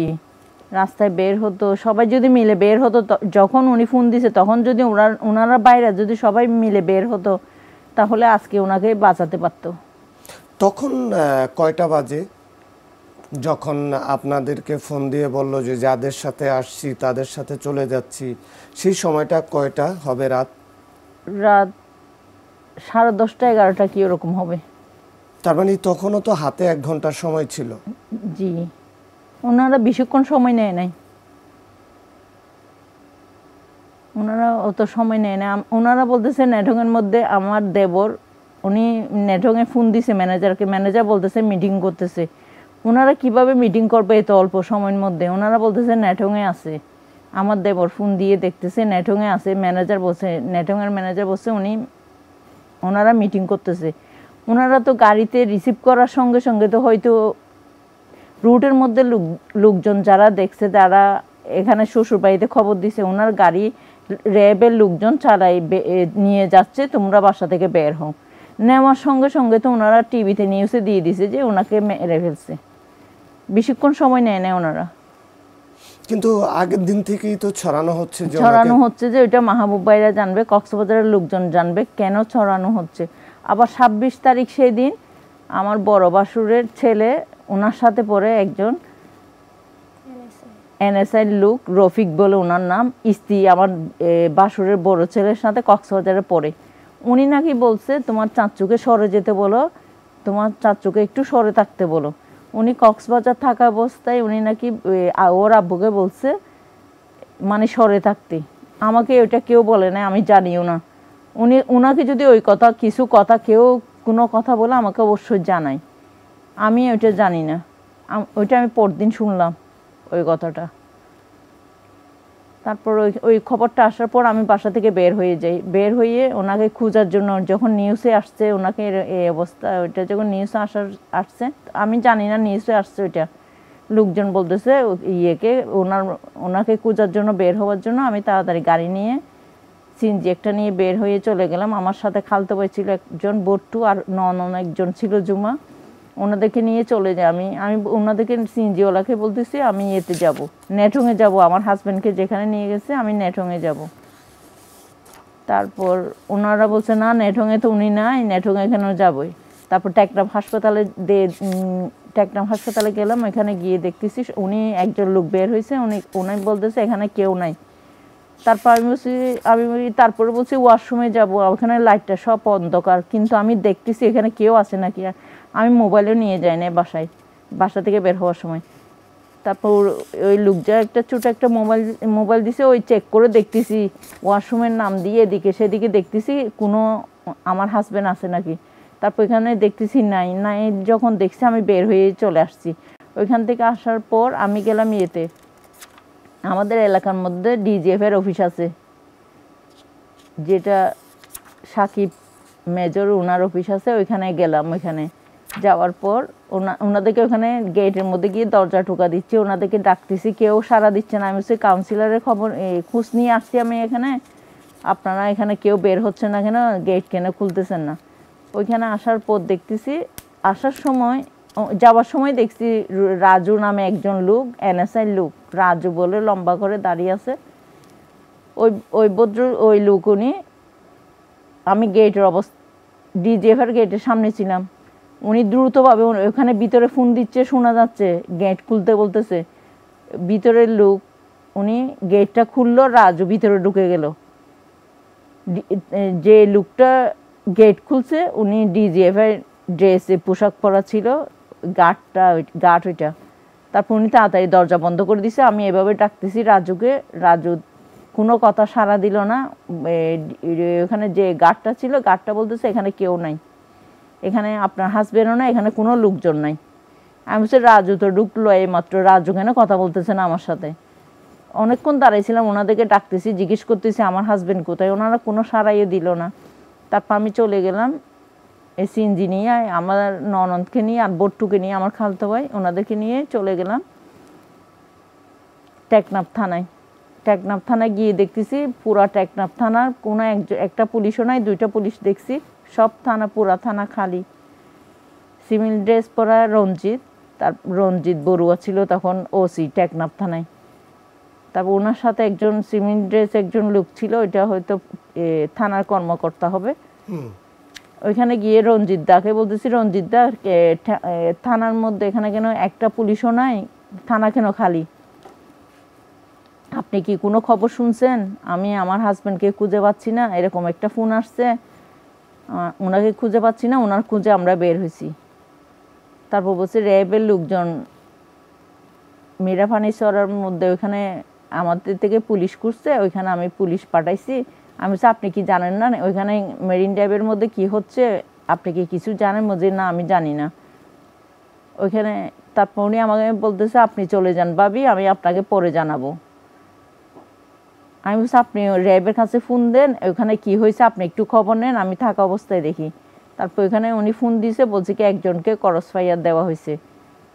S2: রাস্তায় বের হতো, সবাই যদি মিলে বের হতো, যখন উনি ফোন দিছে তখন যদি ওনারা বাইরে যদি সবাই মিলে বের হতো তাহলে আজকে ওনাকে বাঁচাতে পারতো।
S1: তখন কয়টা বাজে যখন আপনাদেরকে ফোন দিয়ে বলল যে যাদের সাথে আসছি তাদের সাথে চলে যাচ্ছি? সেই সময়টা কয়টা হবে? রাত
S2: রাত 10:30 11টা কি ওরকম হবে।
S1: তার মানে তখনও তো হাতে 1 ঘন্টার সময় ছিল।
S2: জি, ওনারা বেশিক্ষণ সময় নেয় নাই, ওনারা অত সময় নেয় না। ওনারা বলতেছে নেটওয়ার্কের মধ্যে আমার দেবর, উনি নেটওয়ার্কে ফোন দিছে ম্যানেজারকে, ম্যানেজার বলতেছে মিটিং করতেছে। ওনারা কিভাবে মিটিং করবে এত অল্প সময়ের মধ্যে? ওনারা বলতেছে নেটওয়ার্কে আছে। আমার দেবর ফোন দিয়ে দেখতেছে নেটওয়ার্কে আছে, ম্যানেজার বলছে, নেটওয়ার্কের ম্যানেজার বলছে ওনারা মিটিং করতেছে। ওনারা তো গাড়িতে রিসিভ করার সঙ্গে সঙ্গে তো হয়তো রুটের মধ্যে লোকজন যারা দেখছে তারা এখানে শ্বশুরবাড়িতে খবর দিছে ওনার গাড়ি র্যাবের লোকজন চালাই নিয়ে যাচ্ছে, তোমরা বাসা থেকে বের হও। নেওয়ার সঙ্গে সঙ্গে তো ওনারা টিভিতে নিউজে দিয়ে দিছে যে ওনাকে মেরে ফেলছে। বেশিক্ষণ সময় নেয় না ওনারা।
S1: কিন্তু আগের দিন থেকেই তো ছড়ানো হচ্ছে
S2: যে ওইটা মাহবুব ভাইরা জানবে, কক্সবাজারের লোকজন জানবে কেন ছড়ানো হচ্ছে। আবার 26 তারিখ সেই দিন আমার বড় বাসুরের ছেলে, ওনার সাথে পড়ে একজন এনএসআই লোক, রফিক বলে ওনার নাম, স্ত্রী আমার বাসুরের বড় ছেলের সাথে কক্সবাজারে পড়ে। উনি নাকি বলছে তোমার চাচুকে সরে যেতে বলো, তোমার চাচুকে একটু সরে থাকতে বলো। উনি কক্সবাজার থাকা অবস্থায় উনি নাকি ওর আব্বুকে বলছে মানে সরে থাকতে। আমাকে ওইটা কেউ বলে না, আমি জানিও না। উনাকে যদি ওই কথা কিছু কথা কেউ কোনো কথা বলে আমাকে অবশ্যই জানাই, আমি ওইটা জানি না। ওইটা আমি পরদিন শুনলাম ওই কথাটা। তারপর ওই খবরটা আসার পর আমি বাসা থেকে বের হয়ে যাই। বের হয়ে ওনাকে খোঁজার জন্য যখন নিউজে আসছে ওনাকে এই অবস্থা, ওইটা যখন নিউজে আসছে, আমি জানি না নিউজে আসছে ওইটা, লোকজন বলতেছে ইয়েকে ওনাকে খোঁজার জন্য বের হওয়ার জন্য আমি তাড়াতাড়ি গাড়ি নিয়ে সিএনজি একটা নিয়ে বের হয়ে চলে গেলাম। আমার সাথে খালতো ভাই ছিল একজন, বট্টু, আর নন একজন ছিল জুমা। ওনাদেরকে নিয়ে চলে যাই আমি ওনাদেরকে সিএনজিওয়ালাকে বলতেছি আমি এতে যাব, নেটওয়ার্কে যাব, আমার হাজব্যান্ডকে যেখানে নিয়ে গেছে আমি নেটওয়ার্কে যাব। তারপর ওনারা বলছে না নেটওয়ার্কে তো উনি নাই, নেটওয়ার্কে এখানেও যাবই। তারপর টেকনাফ হাসপাতালে গেলাম। এখানে গিয়ে দেখতেছি উনি একজন লোক বের হয়েছে, উনি বলতেছে এখানে কেউ নাই। তারপর তারপরে বলছি ওয়াশরুমে যাব, ওখানে লাইটটা সব অন্ধকার, কিন্তু আমি দেখতেছি এখানে কেউ আছে নাকি। আমি মোবাইলও নিয়ে যাই না বাসা থেকে বের হওয়ার সময়। তারপর ওই লোকটা ছোট একটা মোবাইল দিছে, ওই চেক করে দেখতেছি ওয়াশরুমের নাম দিয়ে এদিকে সেদিকে দেখতেছি কোনো আমার হাজব্যান্ড আছে নাকি। তারপর এখানে দেখতেছি নাই। যখন দেখছি আমি বের হয়ে চলে আসছি। ওইখান থেকে আসার পর আমি গেলাম ইয়েতে, আমাদের এলাকার মধ্যে ডিজিএফ এর অফিস আছে, যেটা সাকিব মেজর ওনার অফিস আছে, ওইখানে গেলাম। ওইখানে যাওয়ার পর ওনাদেরকে ওখানে গেটের মধ্যে গিয়ে দরজা ঠোকা দিচ্ছি, ওনাদেরকে ডাকতেছি, কেউ সাড়া দিচ্ছে না। আমি হচ্ছে কাউন্সিলরের খোঁজ নিয়ে আসছি আমি এখানে, আপনারা এখানে কেউ বের হচ্ছে না কেন, গেট কেন খুলতেছেন না। ওইখানে আসার পর দেখতেছি, যাওয়ার সময় দেখছি রাজু নামে একজন লোক, এনএসআই লোক, রাজু বলে লম্বা করে দাঁড়িয়ে আছে। ওই লোক উনি, আমি গেটের ডিজিএফের গেটের সামনে ছিলাম, উনি দ্রুতভাবে ওখানে ভিতরে ফোন দিচ্ছে, শোনা যাচ্ছে গেট খুলতে বলতেছে। ভিতরের লোক উনি গেটটা খুললো, রাজু ভিতরে ঢুকে গেল। যে লোকটা গেট খুলছে উনি ডিজিএফের ড্রেসে পোশাক পরা ছিল, গার্ড ওইটা। তারপর উনি তাড়াতাড়ি দরজা বন্ধ করে দিছে। আমি এভাবে ডাকতেছি রাজুকে, রাজু কোনো কথা সাড়া দিল না। ওখানে যে গার্ডটা ছিল, গার্ডটা বলতেছে এখানে কেউ নাই, এখানে আপনার হাজবেন্ডও না, এখানে কোনো লোকজন নাই। আমি বলছি রাজু তো ঢুকলো এইমাত্র, রাজু কেন কথা বলতেছে না আমার সাথে। অনেকক্ষণ দাঁড়াইছিলাম, ওনাদেরকে ডাকতেছি, জিজ্ঞেস করতেছি আমার হাজবেন্ড কোথায়, ওনারা কোনো সাড়াইও দিল না। তারপর আমি চলে গেলাম সিএনজি নিয়ে, আমার ননদকে নিয়ে আর বট্টুকে নিয়ে, আমার খালতো ভাই, ওনাদেরকে নিয়ে চলে গেলাম টেকনাফ থানায় গিয়ে দেখতেছি পুরা টেকনাফ থানার কোনো একটা পুলিশও নাই, 2টা পুলিশ দেখছি, সব পুরা থানা খালি। সিভিল ড্রেস পরা রঞ্জিত বড়ুয়া ছিল তখন ওসি টেকনাফ থানায়। তারপর ওনার সাথে একজন সিভিল ড্রেস একজন লোক ছিল, ওইটা হয়তো থানার কর্মকর্তা হবে। ওইখানে গিয়ে রঞ্জিত দাকে বলতেছি, রঞ্জিত দা থানার মধ্যে এখানে কেন একটা পুলিশও নাই, থানা কেন খালি, আপনি কি কোনো খবর শুনছেন? আমি আমার হাজব্যান্ডকে খুঁজে পাচ্ছি না, এরকম একটা ফোন আসছে, ওনাকে খুঁজে পাচ্ছি না, ওনার খুঁজে আমরা বের হয়েছি। তারপর বলছে র্যাবের লোকজন মিরাফানিসরার মধ্যে ওইখানে আমাদের থেকে পুলিশ করছে, ওইখানে আমি পুলিশ পাঠাইছি। আমি বলছি আপনি কি জানেন না ওইখানে মেরিন ড্রাইভের মধ্যে কি হচ্ছে, আপনি কি কিছু জানেন? বলছে না আমি জানি না ওইখানে। তারপর উনি আমাকে বলতেছে আপনি চলে যান ভাবি, আমি আপনাকে পরে জানাবো। আমি বলছি আপনি র্যাবের কাছে ফোন দেন, ওইখানে কি হয়েছে আপনি একটু খবর নেন, আমি থাকা অবস্থায় দেখি। তারপর ওইখানে উনি ফোন দিয়েছে, বলছে কি একজনকে ক্রস ফায়ার দেওয়া হয়েছে,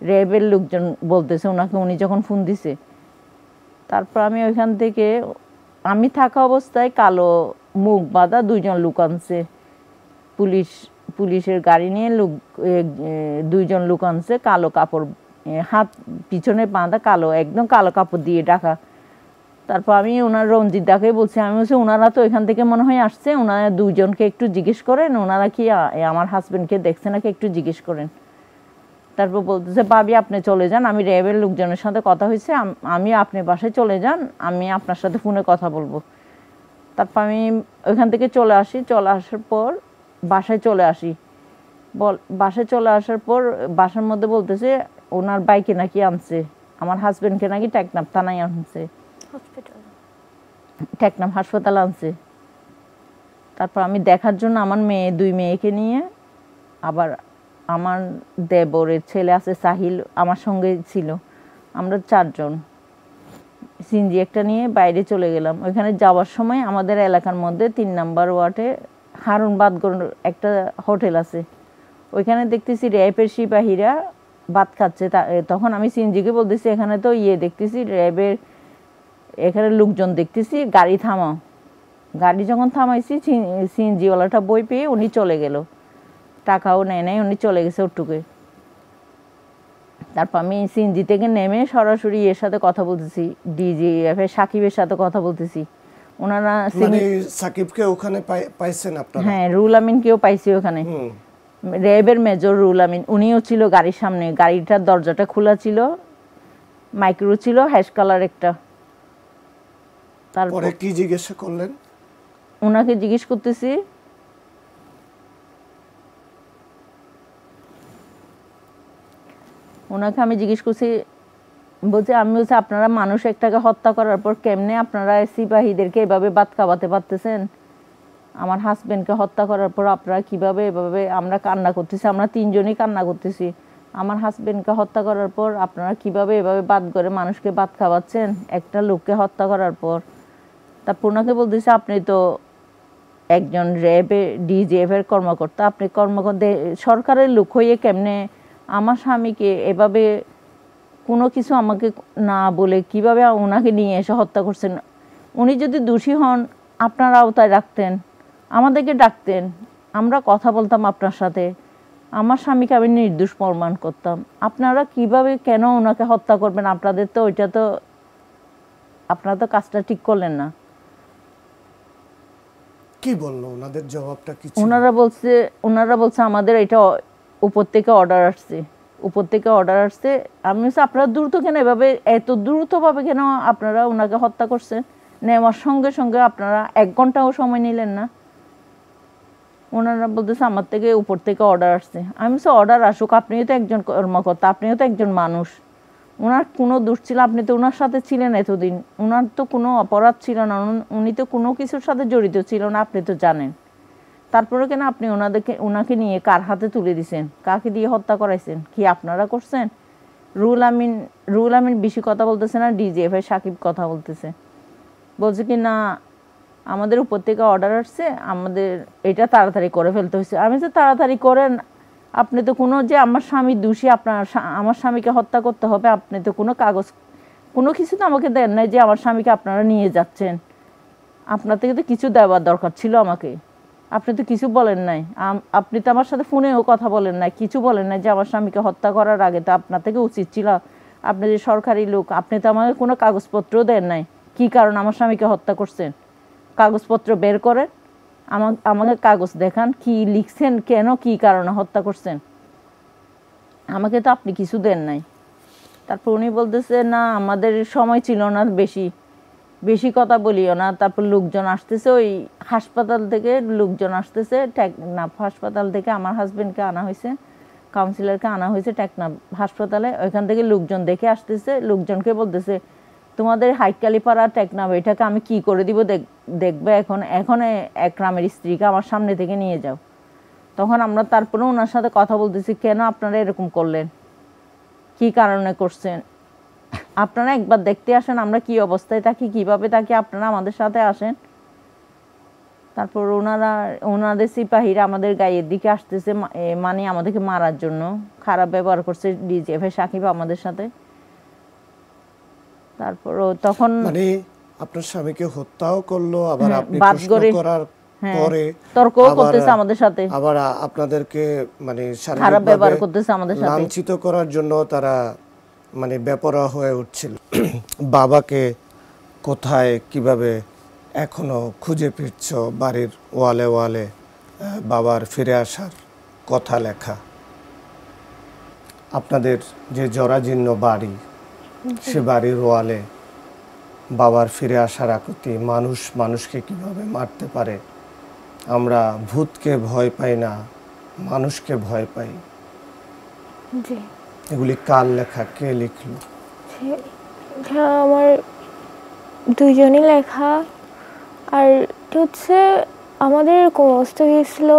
S2: র্যাবের লোকজন বলতেছে ওনাকে, উনি যখন ফোন দিছে। তারপর আমি ওইখান থেকে আমি থাকা অবস্থায় কালো মুখ বাঁধা দুইজন লোক আনছে, পুলিশের গাড়ি নিয়ে দুইজন লোক আনছে, কালো কাপড় হাত পিছনে বাঁধা, কালো একদম কালো কাপড় দিয়ে ঢাকা। তারপর আমি ওনার রঞ্জিত দাকে বলছি, আমি বলছি ওনারা তো এখান থেকে মনে হয় আসছে, ওনারা দুইজনকে একটু জিজ্ঞেস করেন, ওনারা কি আমার হাজবেন্ডকে দেখছে নাকি একটু জিজ্ঞেস করেন। তারপর বলতেছে ভাবি আপনি চলে যান, আমি র্যাবের লোকজনের সাথে কথা হয়েছে, আমি আপনি বাসায় চলে যান, আমি আপনার সাথে ফোনে কথা বলবো। তারপর আমি ওইখান থেকে চলে আসি, চলে আসার পর বাসায় চলে আসি। বাসায় চলে আসার পর বাসার মধ্যে বলতেছে ওনার বাইকে নাকি আনছে, আমার হাজবেন্ডকে নাকি টেকনাফ থানায় আনছে, টেকনাফ হাসপাতাল আনছে। তারপর আমি দেখার জন্য আমার দুই মেয়েকে নিয়ে, আবার আমার দেবরের ছেলে আছে সাহিল আমার সঙ্গে ছিল, আমরা 4 জন সিনজি একটা নিয়ে বাইরে চলে গেলাম। ওইখানে যাওয়ার সময় আমাদের এলাকার মধ্যে 3 নম্বর ওয়ার্ডে হারুন বাদগর একটা হোটেল আছে, ওইখানে দেখতেছি র্যাবের সিপাহীরা ভাত খাচ্ছে। তখন আমি সিনজিকে বলতেছি এখানে তো দেখতেছি র্যাবের এখানে লোকজন দেখতেছি, গাড়ি থামাও। গাড়ি যখন থামাইছি সিএনজিওয়ালাটা বই পেয়ে উনি চলে গেল, টাকাও নেয় নাই, উনি চলে গেছে ওটুকে। তারপর আমি সিএনজি থেকে নেমে সরাসরি এর সাথে কথা বলতেছি, ডিজিএফ এর সাকিবের সাথে কথা বলতেছি। ওনারা
S1: মানে সাকিবকে ওখানে পাইছেন আপনারা?
S2: হ্যাঁ, রুল আমিনকেও পাইছি ওখানে, র্যাবের মেজর রুল আমিন, উনিও ছিল গাড়ির সামনে, গাড়িটার দরজাটা খোলা ছিল, মাইক্রো ছিল হ্যাশ কালার একটা।
S1: তারপরে কি জিজ্ঞাসা করলেন?
S2: ওনাকে জিজ্ঞেস করতেছি ওনাকে আমি জিজ্ঞেস করছি, বলছি আমি বলছি আপনারা মানুষ একটাকে হত্যা করার পর কেমনে আপনারা সিপাহীদেরকে এভাবে ভাত খাওয়াতে পারতেছেন? আমার হাজবেন্ডকে হত্যা করার পর আপনারা কিভাবে এভাবে, আমরা কান্না করতেছি, আমরা 3 জনই কান্না করতেছি, আমার হাজবেন্ডকে হত্যা করার পর আপনারা কিভাবে এভাবে বাদ করে মানুষকে ভাত খাওয়াচ্ছেন একটা লোককে হত্যা করার পর? তারপর ওনাকে বলতেছে আপনি তো একজন র্যাবে ডিজিএফ এর কর্মকর্তা, আপনি কর্মকর্তা সরকারের লোক হয়ে কেমনে আমার স্বামীকে এভাবে কোনো কিছু আমাকে না বলে কিভাবে ওনাকে নিয়ে এসে হত্যা করছেন? উনি যদি দোষী হন আপনারা আওতায় রাখতেন, আমাদেরকে ডাকতেন, আমরা কথা বলতাম আপনার সাথে, আমার স্বামীকে আমি নির্দোষ প্রমাণ করতাম। আপনারা কিভাবে কেন ওনাকে হত্যা করবেন? আপনাদের তো ওইটা তো, আপনারা তো কাজটা ঠিক করলেন না।
S1: কি বললো ওনাদের জবাবটা কি ছিল?
S2: ওনারা বলছে আমাদের এটা উপর থেকে অর্ডার আসছে, উপর থেকে অর্ডার আসছে। আমি বলছি আপনারা দ্রুত কেন এভাবে, এত দ্রুতভাবে কেন আপনারা ওনাকে হত্যা করছেন? নেওয়ার সঙ্গে সঙ্গে আপনারা 1 ঘন্টাও সময় নিলেন না। ওনারা বলতেছে আমার থেকে উপর থেকে অর্ডার আসছে। আমি বলছি অর্ডার আসুক, আপনিও তো একজন কর্মকর্তা, আপনিও তো একজন মানুষ, ওনার কোনো দোষ ছিল? আপনি তো ওনার সাথে ছিলেন এতদিন, ওনার তো কোনো অপরাধ ছিল না, উনি তো কোনো কিছুর সাথে জড়িত ছিল না, আপনি তো জানেন। তারপরে কেন আপনি ওনাকে নিয়ে কার হাতে তুলে দিয়েছেন? কাকে দিয়ে হত্যা করাইছেন? কি আপনারা করছেন? রুল আমিন বেশি কথা বলতেছে না, ডিজিএফ এর সাকিব কথা বলতেছে, বলছে কি না আমাদের উপর থেকে অর্ডার আসছে, আমাদের এটা তাড়াতাড়ি করে ফেলতে হয়েছে। আমি তো তাড়াতাড়ি করেন, আপনি তো কোনো যে আমার স্বামী দোষী, আমার স্বামীকে হত্যা করতে হবে, আপনি তো কোনো কাগজ কোনো কিছু তো আমাকে দেন নাই যে আমার স্বামীকে আপনারা নিয়ে যাচ্ছেন। আপনার থেকে তো কিছু দেওয়ার দরকার ছিল আমাকে, আপনি তো কিছু বলেন নাই। আপনি তো আমার সাথে ফোনেও কথা বলেন নাই, কিছু বলেন নাই যে আমার স্বামীকে হত্যা করার আগে তো আপনার থেকে উচিত ছিল, আপনি যে সরকারি লোক, আপনি তো আমাকে কোনো কাগজপত্রও দেন নাই। কি কারণে আমার স্বামীকে হত্যা করছেন, কাগজপত্র বের করেন, আমাকে কাগজ দেখান, কি লিখছেন, কেন কি কারণে হত্যা করছেন। আমাকে তো আপনি কিছু দেন নাই। তারপর উনি বলতেছে না আমাদের সময় ছিল না, বেশি কথা বলিও না। তারপর লোকজন আসতেছে, ওই হাসপাতাল থেকে লোকজন আসতেছে, টেকনাফ হাসপাতাল থেকে আমার হাজবেন্ডকে আনা হয়েছে, কাউন্সিলরকে আনা হয়েছে টেকনাফ হাসপাতালে। ওইখান থেকে লোকজন দেখে আসতেছে, লোকজনকে বলতেছে তোমাদের হাইটকালিপাড়া টেকনাফ এটাকে আমি কি করে দিব দেখবে, এখন একরামের স্ত্রীকে আমার সামনে থেকে নিয়ে যাও। তখন আমরা তারপরে ওনার সাথে কথা বলতেছি, কেন আপনারা এরকম করলেন, কি কারণে করছেন, আপনারা একবার দেখতে আসেন আমরা কি অবস্থায় থাকি, কিভাবে থাকি, আপনারা আমাদের সাথে আসেন। তারপর ওনাদের সিপাহীরা আমাদের গায়ের দিকে আসতেছে, মানে আমাদেরকে মারার জন্য খারাপ ব্যবহার করছে ডিজিএফ সাকিব আমাদের সাথে। তারপর তখন
S1: মানে আপনার স্বামীকে হত্যাও করলো, আবার আপনি
S2: বাদ
S1: প্রশ্ন
S2: করে
S1: করার পরে
S2: তর্কও করতেছে আমাদের সাথে,
S1: আবার আপনাদেরকে মানে
S2: খারাপ ব্যবহার
S1: শারীরিকভাবে
S2: করতেছে আমাদের সাথে।
S1: লাঞ্ছিত করার জন্য তারা মানে বেপরোয়া হয়ে উঠছিল। বাবাকে কোথায় কিভাবে এখনো খুঁজে ফিরছ, বাড়ির ওয়ালে ওয়ালে বাবার ফিরে আসার কথা লেখা, আপনাদের যে জরাজীর্ণ বাড়ি সে বাড়ির ওয়ালে বাবার ফিরে আসার আকুতি, মানুষকে কিভাবে মারতে পারে, আমরা ভূতকে ভয় পাই না মানুষকে ভয় পাই,
S3: জি
S1: এগুলি কার লেখা, কে লিখলো?
S3: এটা আমার দুইজনই লেখা। আর এটা হচ্ছে আমাদের এরকম অবস্থা হয়েছিল,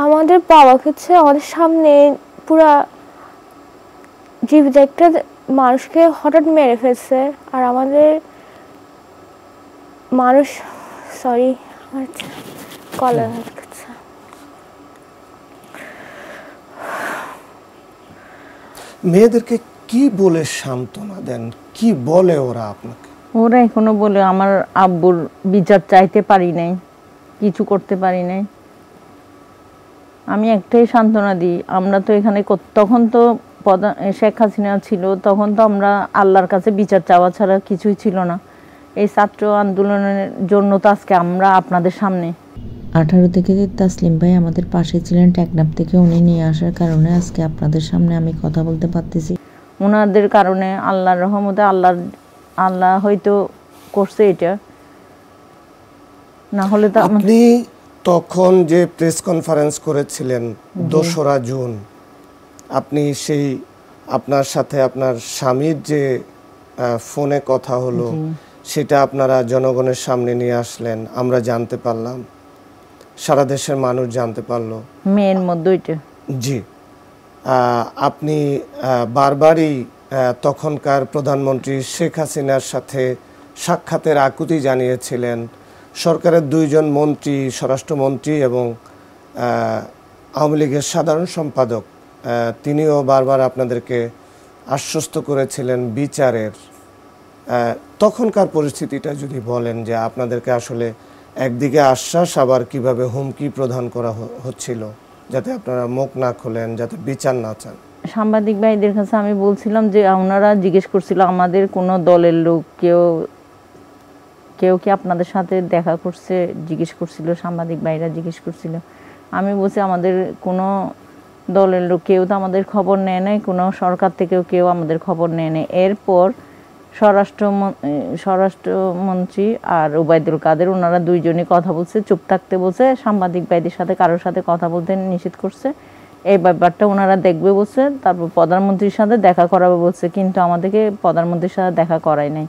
S3: আমাদের বাবাকে হচ্ছে আমাদের সামনে পুরা জীবিত একটা মানুষকে হঠাৎ মেরে ফেলছে। আর আমাদের মানুষ, সরি আমার কলার আটকাচ্ছে।
S1: মেয়েদেরকে কি বলে সান্ত্বনা দেন, কি বলে ওরা আপনাকে?
S2: ওরা এখনো বলে আমার আব্বুর বিচার চাইতে পারি নাই, কিছু করতে পারি নাই। আমি একটাই সান্ত্বনা দিই, আমরা তো এখানে তখন তো শেখ হাসিনা ছিল, তখন তো আমরা আল্লাহর কাছে বিচার চাওয়া ছাড়া কিছুই ছিল না। এই ছাত্র আন্দোলনের জন্য তো আজকে আমরা আপনাদের সামনে।
S5: 18 থেকে তাসলিম ভাই আমাদের পাশে ছিলেন, টেকনাফ থেকে উনি নিয়ে আসার কারণে আজকে আপনাদের সামনে আমি কথা বলতে পারতেছি।
S2: ওনাদের কারণে আল্লাহর রহমতে আল্লাহ হয়তো করছে এটা, না হলে তো
S1: আপনি তখন যে প্রেস কনফারেন্স করেছিলেন 2রা জুন, আপনি সেই আপনার সাথে আপনার স্বামীর যে ফোনে কথা হলো সেটা আপনারা জনগণের সামনে নিয়ে আসলেন, আমরা জানতে পারলাম, সারা দেশের মানুষ জানতে পারলো।
S2: মেয়ের মধ্যে এটা
S1: জি, আপনি বারবারই তখনকার প্রধানমন্ত্রী শেখ হাসিনার সাথে সাক্ষাতের আকুতি জানিয়েছিলেন। সরকারের 2জন মন্ত্রী, স্বরাষ্ট্রমন্ত্রী এবং আওয়ামী লীগের সাধারণ সম্পাদক, তিনিও বারবার আপনাদেরকে আশ্বস্ত করেছিলেন বিচারের। তখনকার পরিস্থিতিটা যদি বলেন যে আপনাদেরকে আসলে একদিকে আশ্বাস, আবার কিভাবে হুমকি প্রদান করা হচ্ছিল যাতে আপনারা মুখ না খোলেন, যাতে বিচার না চান।
S2: সাংবাদিক ভাইদের কাছে আমি বলছিলাম যে ওনারা জিজ্ঞেস করছিল আমাদের কোনো দলের লোক কেউ কি আপনাদের সাথে দেখা করছে, জিজ্ঞেস করছিল, সাংবাদিক ভাইরা জিজ্ঞেস করছিল। আমি বলছি আমাদের কোনো দলের লোক কেউ তো আমাদের খবর নেয় নাই, কোনো সরকার থেকেও কেউ আমাদের খবর নেয় নাই। এরপর স্বরাষ্ট্রমন্ত্রী আর ওবায়দুল কাদের, ওনারা 2জনই কথা বলছে, চুপ থাকতে বলছে, সাংবাদিক ভাইদের সাথে কারোর সাথে কথা বলতে নিষেধ করছে। এই ব্যাপারটা ওনারা দেখবে বলছে, তারপর প্রধানমন্ত্রীর সাথে দেখা করাবে বলছে, কিন্তু আমাদেরকে প্রধানমন্ত্রীর সাথে দেখা করায় নাই।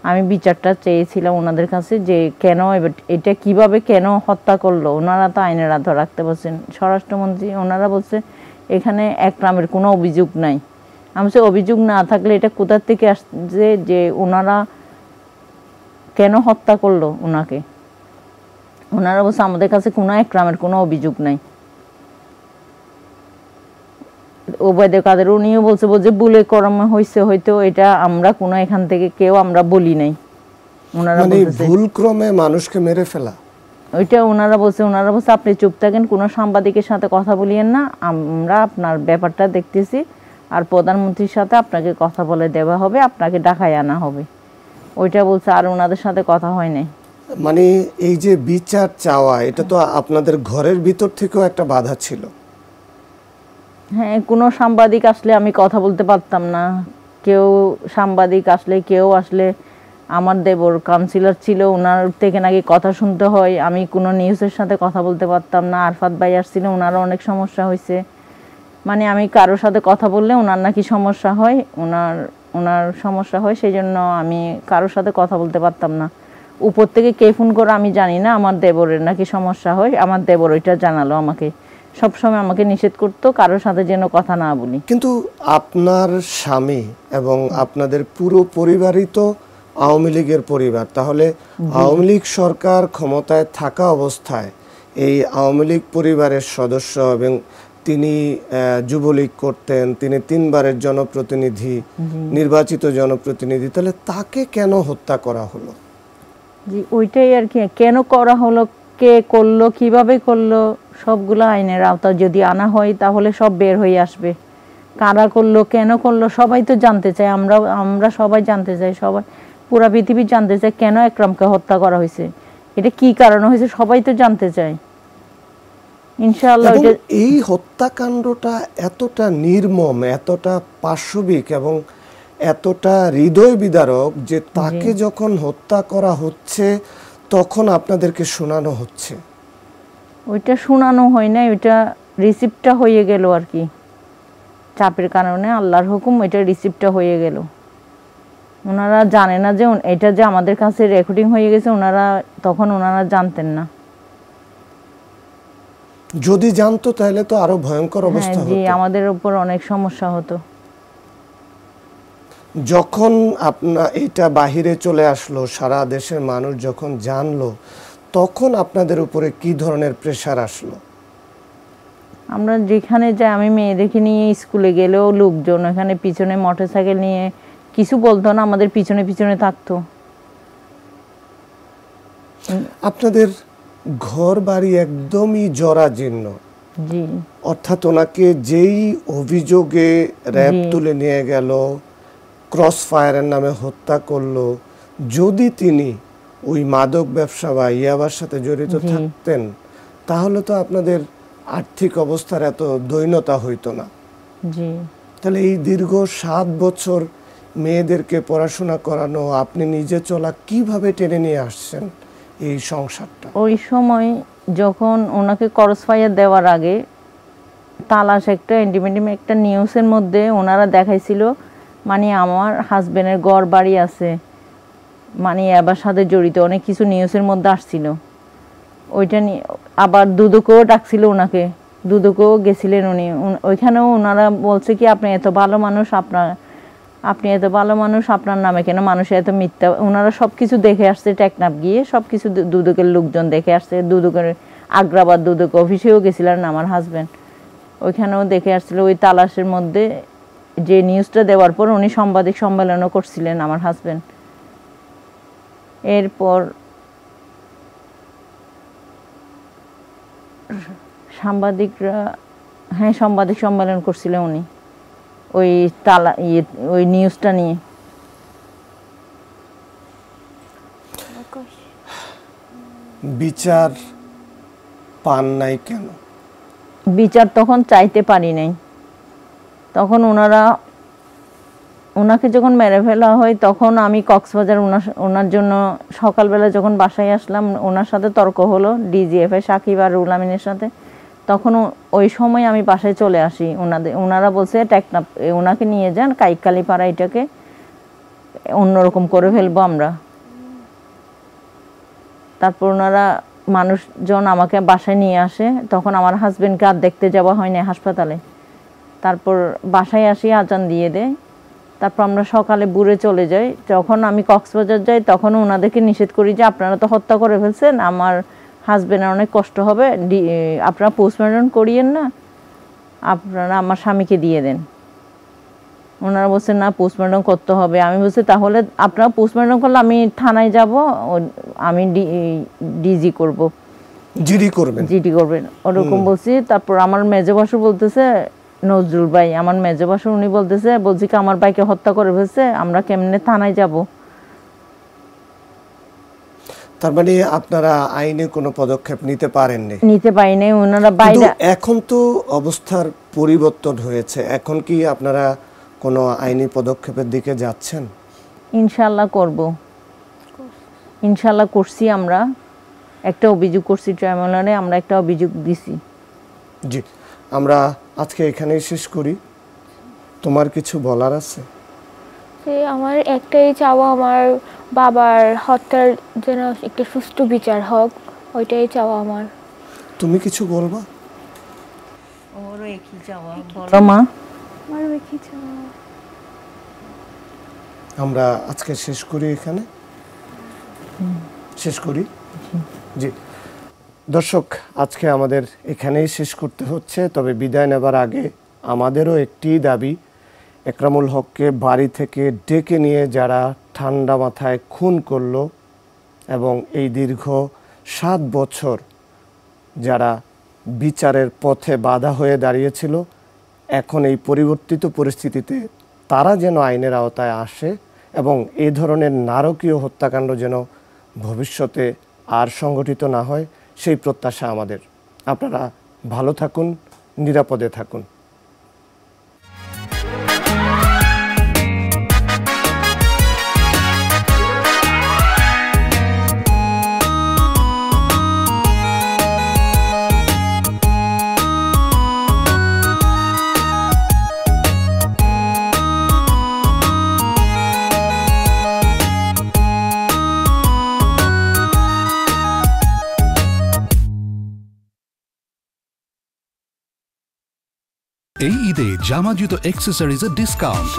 S2: আমি বিচারটা চেয়েছিলাম ওনাদের কাছে যে কেন এটা কিভাবে কেন হত্যা করলো, ওনারা তো আইনের আধা রাখতে বলছেন। স্বরাষ্ট্রমন্ত্রী ওনারা বলছে এখানে একরামের কোনো অভিযোগ নাই। আমি বলছি অভিযোগ না থাকলে এটা কোথা থেকে আসছে যে ওনারা কেন হত্যা করলো ওনাকে? ওনারা বলছে আমাদের কাছে কোনো একরামের কোনো অভিযোগ নাই। ওবায়দুল কাদের উনিও বলছে ভুলে কর্ম হয়েছে, হয়তো এটা আমরা কোনো এখান থেকে কেউ আমরা বলি নাই। ওনারা বলছে
S1: ভুল ক্রমে মানুষকে মেরে ফেলা,
S2: ওইটা ওনারা বলছে আপনি চুপ থাকেন, কোনো সাংবাদিকের সাথে কথা বলিয়েন না, আমরা আপনার ব্যাপারটা দেখতেছি, আর প্রধানমন্ত্রীর সাথে আপনাকে কথা বলে দেওয়া হবে, আপনাকে ঢাকায় আনা হবে। ওইটা বলছে, আর ওনাদের সাথে কথা হয় নাই।
S1: মানে এই যে বিচার চাওয়া, এটা তো আপনাদের ঘরের ভিতর থেকেও একটা বাধা ছিল।
S2: হ্যাঁ, কোনো সাংবাদিক আসলে আমি কথা বলতে পারতাম না। সাংবাদিক আসলে কেউ আসলে, আমার দেবর কাউন্সিলর ছিল, ওনার থেকে নাকি কথা শুনতে হয়, আমি কোনো নিউজের সাথে কথা বলতে পারতাম না। আরফাত ভাই আসছিল, ওনারও অনেক সমস্যা হয়েছে। মানে আমি কারোর সাথে কথা বললে ওনার নাকি সমস্যা হয়, ওনার সমস্যা হয়, সেই জন্য আমি কারোর সাথে কথা বলতে পারতাম না। উপর থেকে কে ফোন করে আমি জানি না, আমার দেবরের নাকি সমস্যা হয়, আমার দেবর ওইটা জানালো আমাকে। সবসময় আমাকে নিষেধ করতো কারোর সাথে যেন কথা না বলি।
S1: কিন্তু আপনার স্বামী এবং আপনাদের পুরো পরিবারই তো আওয়ামী লীগের পরিবার, তাহলে আওয়ামী লীগ সরকার ক্ষমতায় থাকা অবস্থায় এই আওয়ামী লীগ পরিবারের সদস্য, এবং তিনি যুবলীগ করতেন, তিনি 3 বারের জনপ্রতিনিধি, নির্বাচিত জনপ্রতিনিধি, তাহলে তাকে কেন হত্যা করা হলো?
S2: জি, ওইটাই আর কি, কেন করা হলো, কে করলো, কিভাবে করলো, সবগুলো আইনের আওতায় যদি আনা হয় তাহলে সব বের হয়ে আসবে। কারা করলো, কেন করলো, সবাই তো জানতে চায়। আমরা সবাই জানতে চাই, সবাই পুরা পৃথিবী জানতে চায় কেন একরামকে হত্যা করা হয়েছে, এটা কি কারণে হয়েছে, সবাই তো জানতে চায়। ইনশাআল্লাহ
S1: এবং এই হত্যাকাণ্ডটা এতটা নির্মম, এতটা পাশবিক এবং এতটা হৃদয় বিদারক যে তাকে যখন হত্যা করা হচ্ছে তখন আপনাদেরকে শোনানো হচ্ছে।
S2: ওইটা শোনানো হয় না, ওইটা রিসিপ্টটা হয়ে গেল আর কি, চাপের কারণে আল্লাহর হুকুম, ওইটা রিসিপ্টটা হয়ে গেল। ওনারা জানে না যে এটা যে আমাদের কাছে রেকর্ডিং হয়ে গেছে, তখন ওনারা জানতেন না।
S1: যদি জানতো তাহলে তো আরো ভয়ঙ্কর অবস্থা
S2: হ্যাঁ জি,
S1: হতো।
S2: আমাদের উপর অনেক সমস্যা হতো।
S1: যখন এটা বাহিরে চলে আসলো, সারা দেশের মানুষ যখন জানলো, তখন আপনাদের উপরে কি ধরনের প্রেসার আসলো?
S2: আমরা যেখানে যাই, আমি মেয়েদেরকে নিয়ে স্কুলে গেলেও লোকজন এখানে পিছনে মোটরসাইকেল নিয়ে কিছু বলতো না, আমাদের পিছনে পিছনে থাকতো।
S1: আপনাদের ঘর বাড়ি একদমই জরাজীর্ণ।
S2: জি,
S1: অর্থাৎ ওনাকে যেই অভিযোগে র্যাব তুলে নিয়ে গেল, ক্রস ফায়ারের নামে হত্যা করলো, যদি তিনি ওই মাদক ব্যবসা বা ইয়াবার সাথে জড়িত থাকতেন তাহলে তো আপনাদের আর্থিক অবস্থার এত দৈন্যতা হইতো না।
S2: জি,
S1: তাহলে এই দীর্ঘ 7 বছর মেয়েদেরকে পড়াশোনা করানো, আপনি নিজে চলা, কিভাবে টেনে নিয়ে আসছেন এই সংসারটা?
S2: ওই সময় যখন ওনাকে ক্রস ফায়ার দেওয়ার আগে তালাশ একটা ইন্ডিপেন্ডেন্ট একটা নিউজের মধ্যে ওনারা দেখাইছিল, মানে আমার হাজবেন্ডের ঘর বাড়ি আছে, মানে এবার সাথে জড়িত অনেক কিছু নিউজের মধ্যে আসছিল। ওইটা নিয়ে আবার দুদকেও ডাকছিল ওনাকে, দুদকেও গেছিলেন উনি। ওইখানেও ওনারা বলছে কি, আপনি এত ভালো মানুষ, আপনার নামে কেন মানুষের এত মিথ্যা। ওনারা সব কিছু দেখে আসছে, টেকনাফ গিয়ে সব কিছু দুদকের লোকজন দেখে আসছে। দুদকের আগ্রাবাদ দুদক অফিসেও গেছিলেন আমার হাজবেন্ড, ওইখানেও দেখে আসছিল। ওই তালাশের মধ্যে যে নিউজটা দেওয়ার পর উনি সাংবাদিক সম্মেলনও করছিলেন আমার হাজবেন্ড। এরপর সাংবাদিক সম্মেলন করছিলেন উনি ওই নিউজটা নিয়ে।
S1: বিচার পান নাই কেন?
S2: বিচার তখন চাইতে পারি নাই। তখন ওনাকে যখন মেরে ফেলা হয় তখন আমি কক্সবাজার ওনার জন্য সকালবেলা যখন বাসায় আসলাম, ওনার সাথে তর্ক হলো ডিজিএফআই সাকিব আর রুল আমিনের সাথে। তখন ওই সময় আমি বাসায় চলে আসি। ওনারা বলছে টেকনাফ ওনাকে নিয়ে যান, কাইকালিপাড়া, এটাকে অন্যরকম করে ফেলবো আমরা। তারপর ওনারা মানুষজন আমাকে বাসায় নিয়ে আসে। তখন আমার হাজবেন্ডকে আর দেখতে যাওয়া হয়নি হাসপাতালে। তারপর বাসায় আসি, আজান দিয়ে দেয়। তারপর আমরা সকালে বুড়ে চলে যাই। যখন আমি কক্সবাজার যাই তখন ওনাদেরকে নিষেধ করি যে আপনারা তো হত্যা করে ফেলছেন, আমার হাজবেন্ডের অনেক কষ্ট হবে, আপনারা পোস্টমর্টম করিয়েন না, আপনারা আমার স্বামীকে দিয়ে দেন। ওনারা বলছেন না, পোস্টমর্টম করতে হবে। আমি বলছি তাহলে আপনারা পোস্টমর্টম করলে আমি থানায় যাব, আমি ডিজি করব, জিডি করবেন ওরকম বলছি। তারপর আমার মেজো ভাসুর বলতেছে, নজরুল ভাই আমার মেজো ভাসুর, উনি বলছি কি আমার ভাইকে হত্যা করে ফেলছে, আমরা কেমনে থানায় যাব।
S1: তার মানে আপনারা আইনে কোনো পদক্ষেপ নিতে পারেননি?
S2: নিতে পারি নাই, ওনারা
S1: কিন্তু
S2: বাইরে।
S1: এখন তো অবস্থার পরিবর্তন হয়েছে, এখন কি আপনারা কোনো আইনি পদক্ষেপের দিকে যাচ্ছেন?
S2: ইনশাল্লাহ করব, ইনশাল্লাহ করছি। আমরা একটা অভিযোগ করছি ট্রাইব্যুনালে, আমরা একটা অভিযোগ দিছি।
S1: জি, আমরা আজকে এখানেই শেষ করি। তোমার কিছু বলার আছে?
S3: আমার একটাই চাওয়া, আমার বাবার হত্যার যেন একটা সুষ্ঠু বিচার হোক, ওইটাই চাওয়া আমার।
S1: তুমি কিছু বলবা?
S2: ওরও একই চাওয়া, বলো মা।
S3: আমারও একই চাওয়া।
S1: আমরা আজকে শেষ করি, এখানে শেষ করি। জি দর্শক, আজকে আমাদের এখানেই শেষ করতে হচ্ছে। তবে বিদায় নেবার আগে আমাদেরও একটি দাবি, একরামুল হককে বাড়ি থেকে ডেকে নিয়ে যারা ঠান্ডা মাথায় খুন করলো এবং এই দীর্ঘ 7 বছর যারা বিচারের পথে বাধা হয়ে দাঁড়িয়েছিল, এখন এই পরিবর্তিত পরিস্থিতিতে তারা যেন আইনের আওতায় আসে এবং এই ধরনের নারকীয় হত্যাকাণ্ড যেন ভবিষ্যতে আর সংগঠিত না হয়, সেই প্রত্যাশা আমাদের। আপনারা ভালো থাকুন, নিরাপদে থাকুন।
S6: এই ঈদে জামা জুতো অ্যাক্সেসরিজের ডিসকাউন্ট।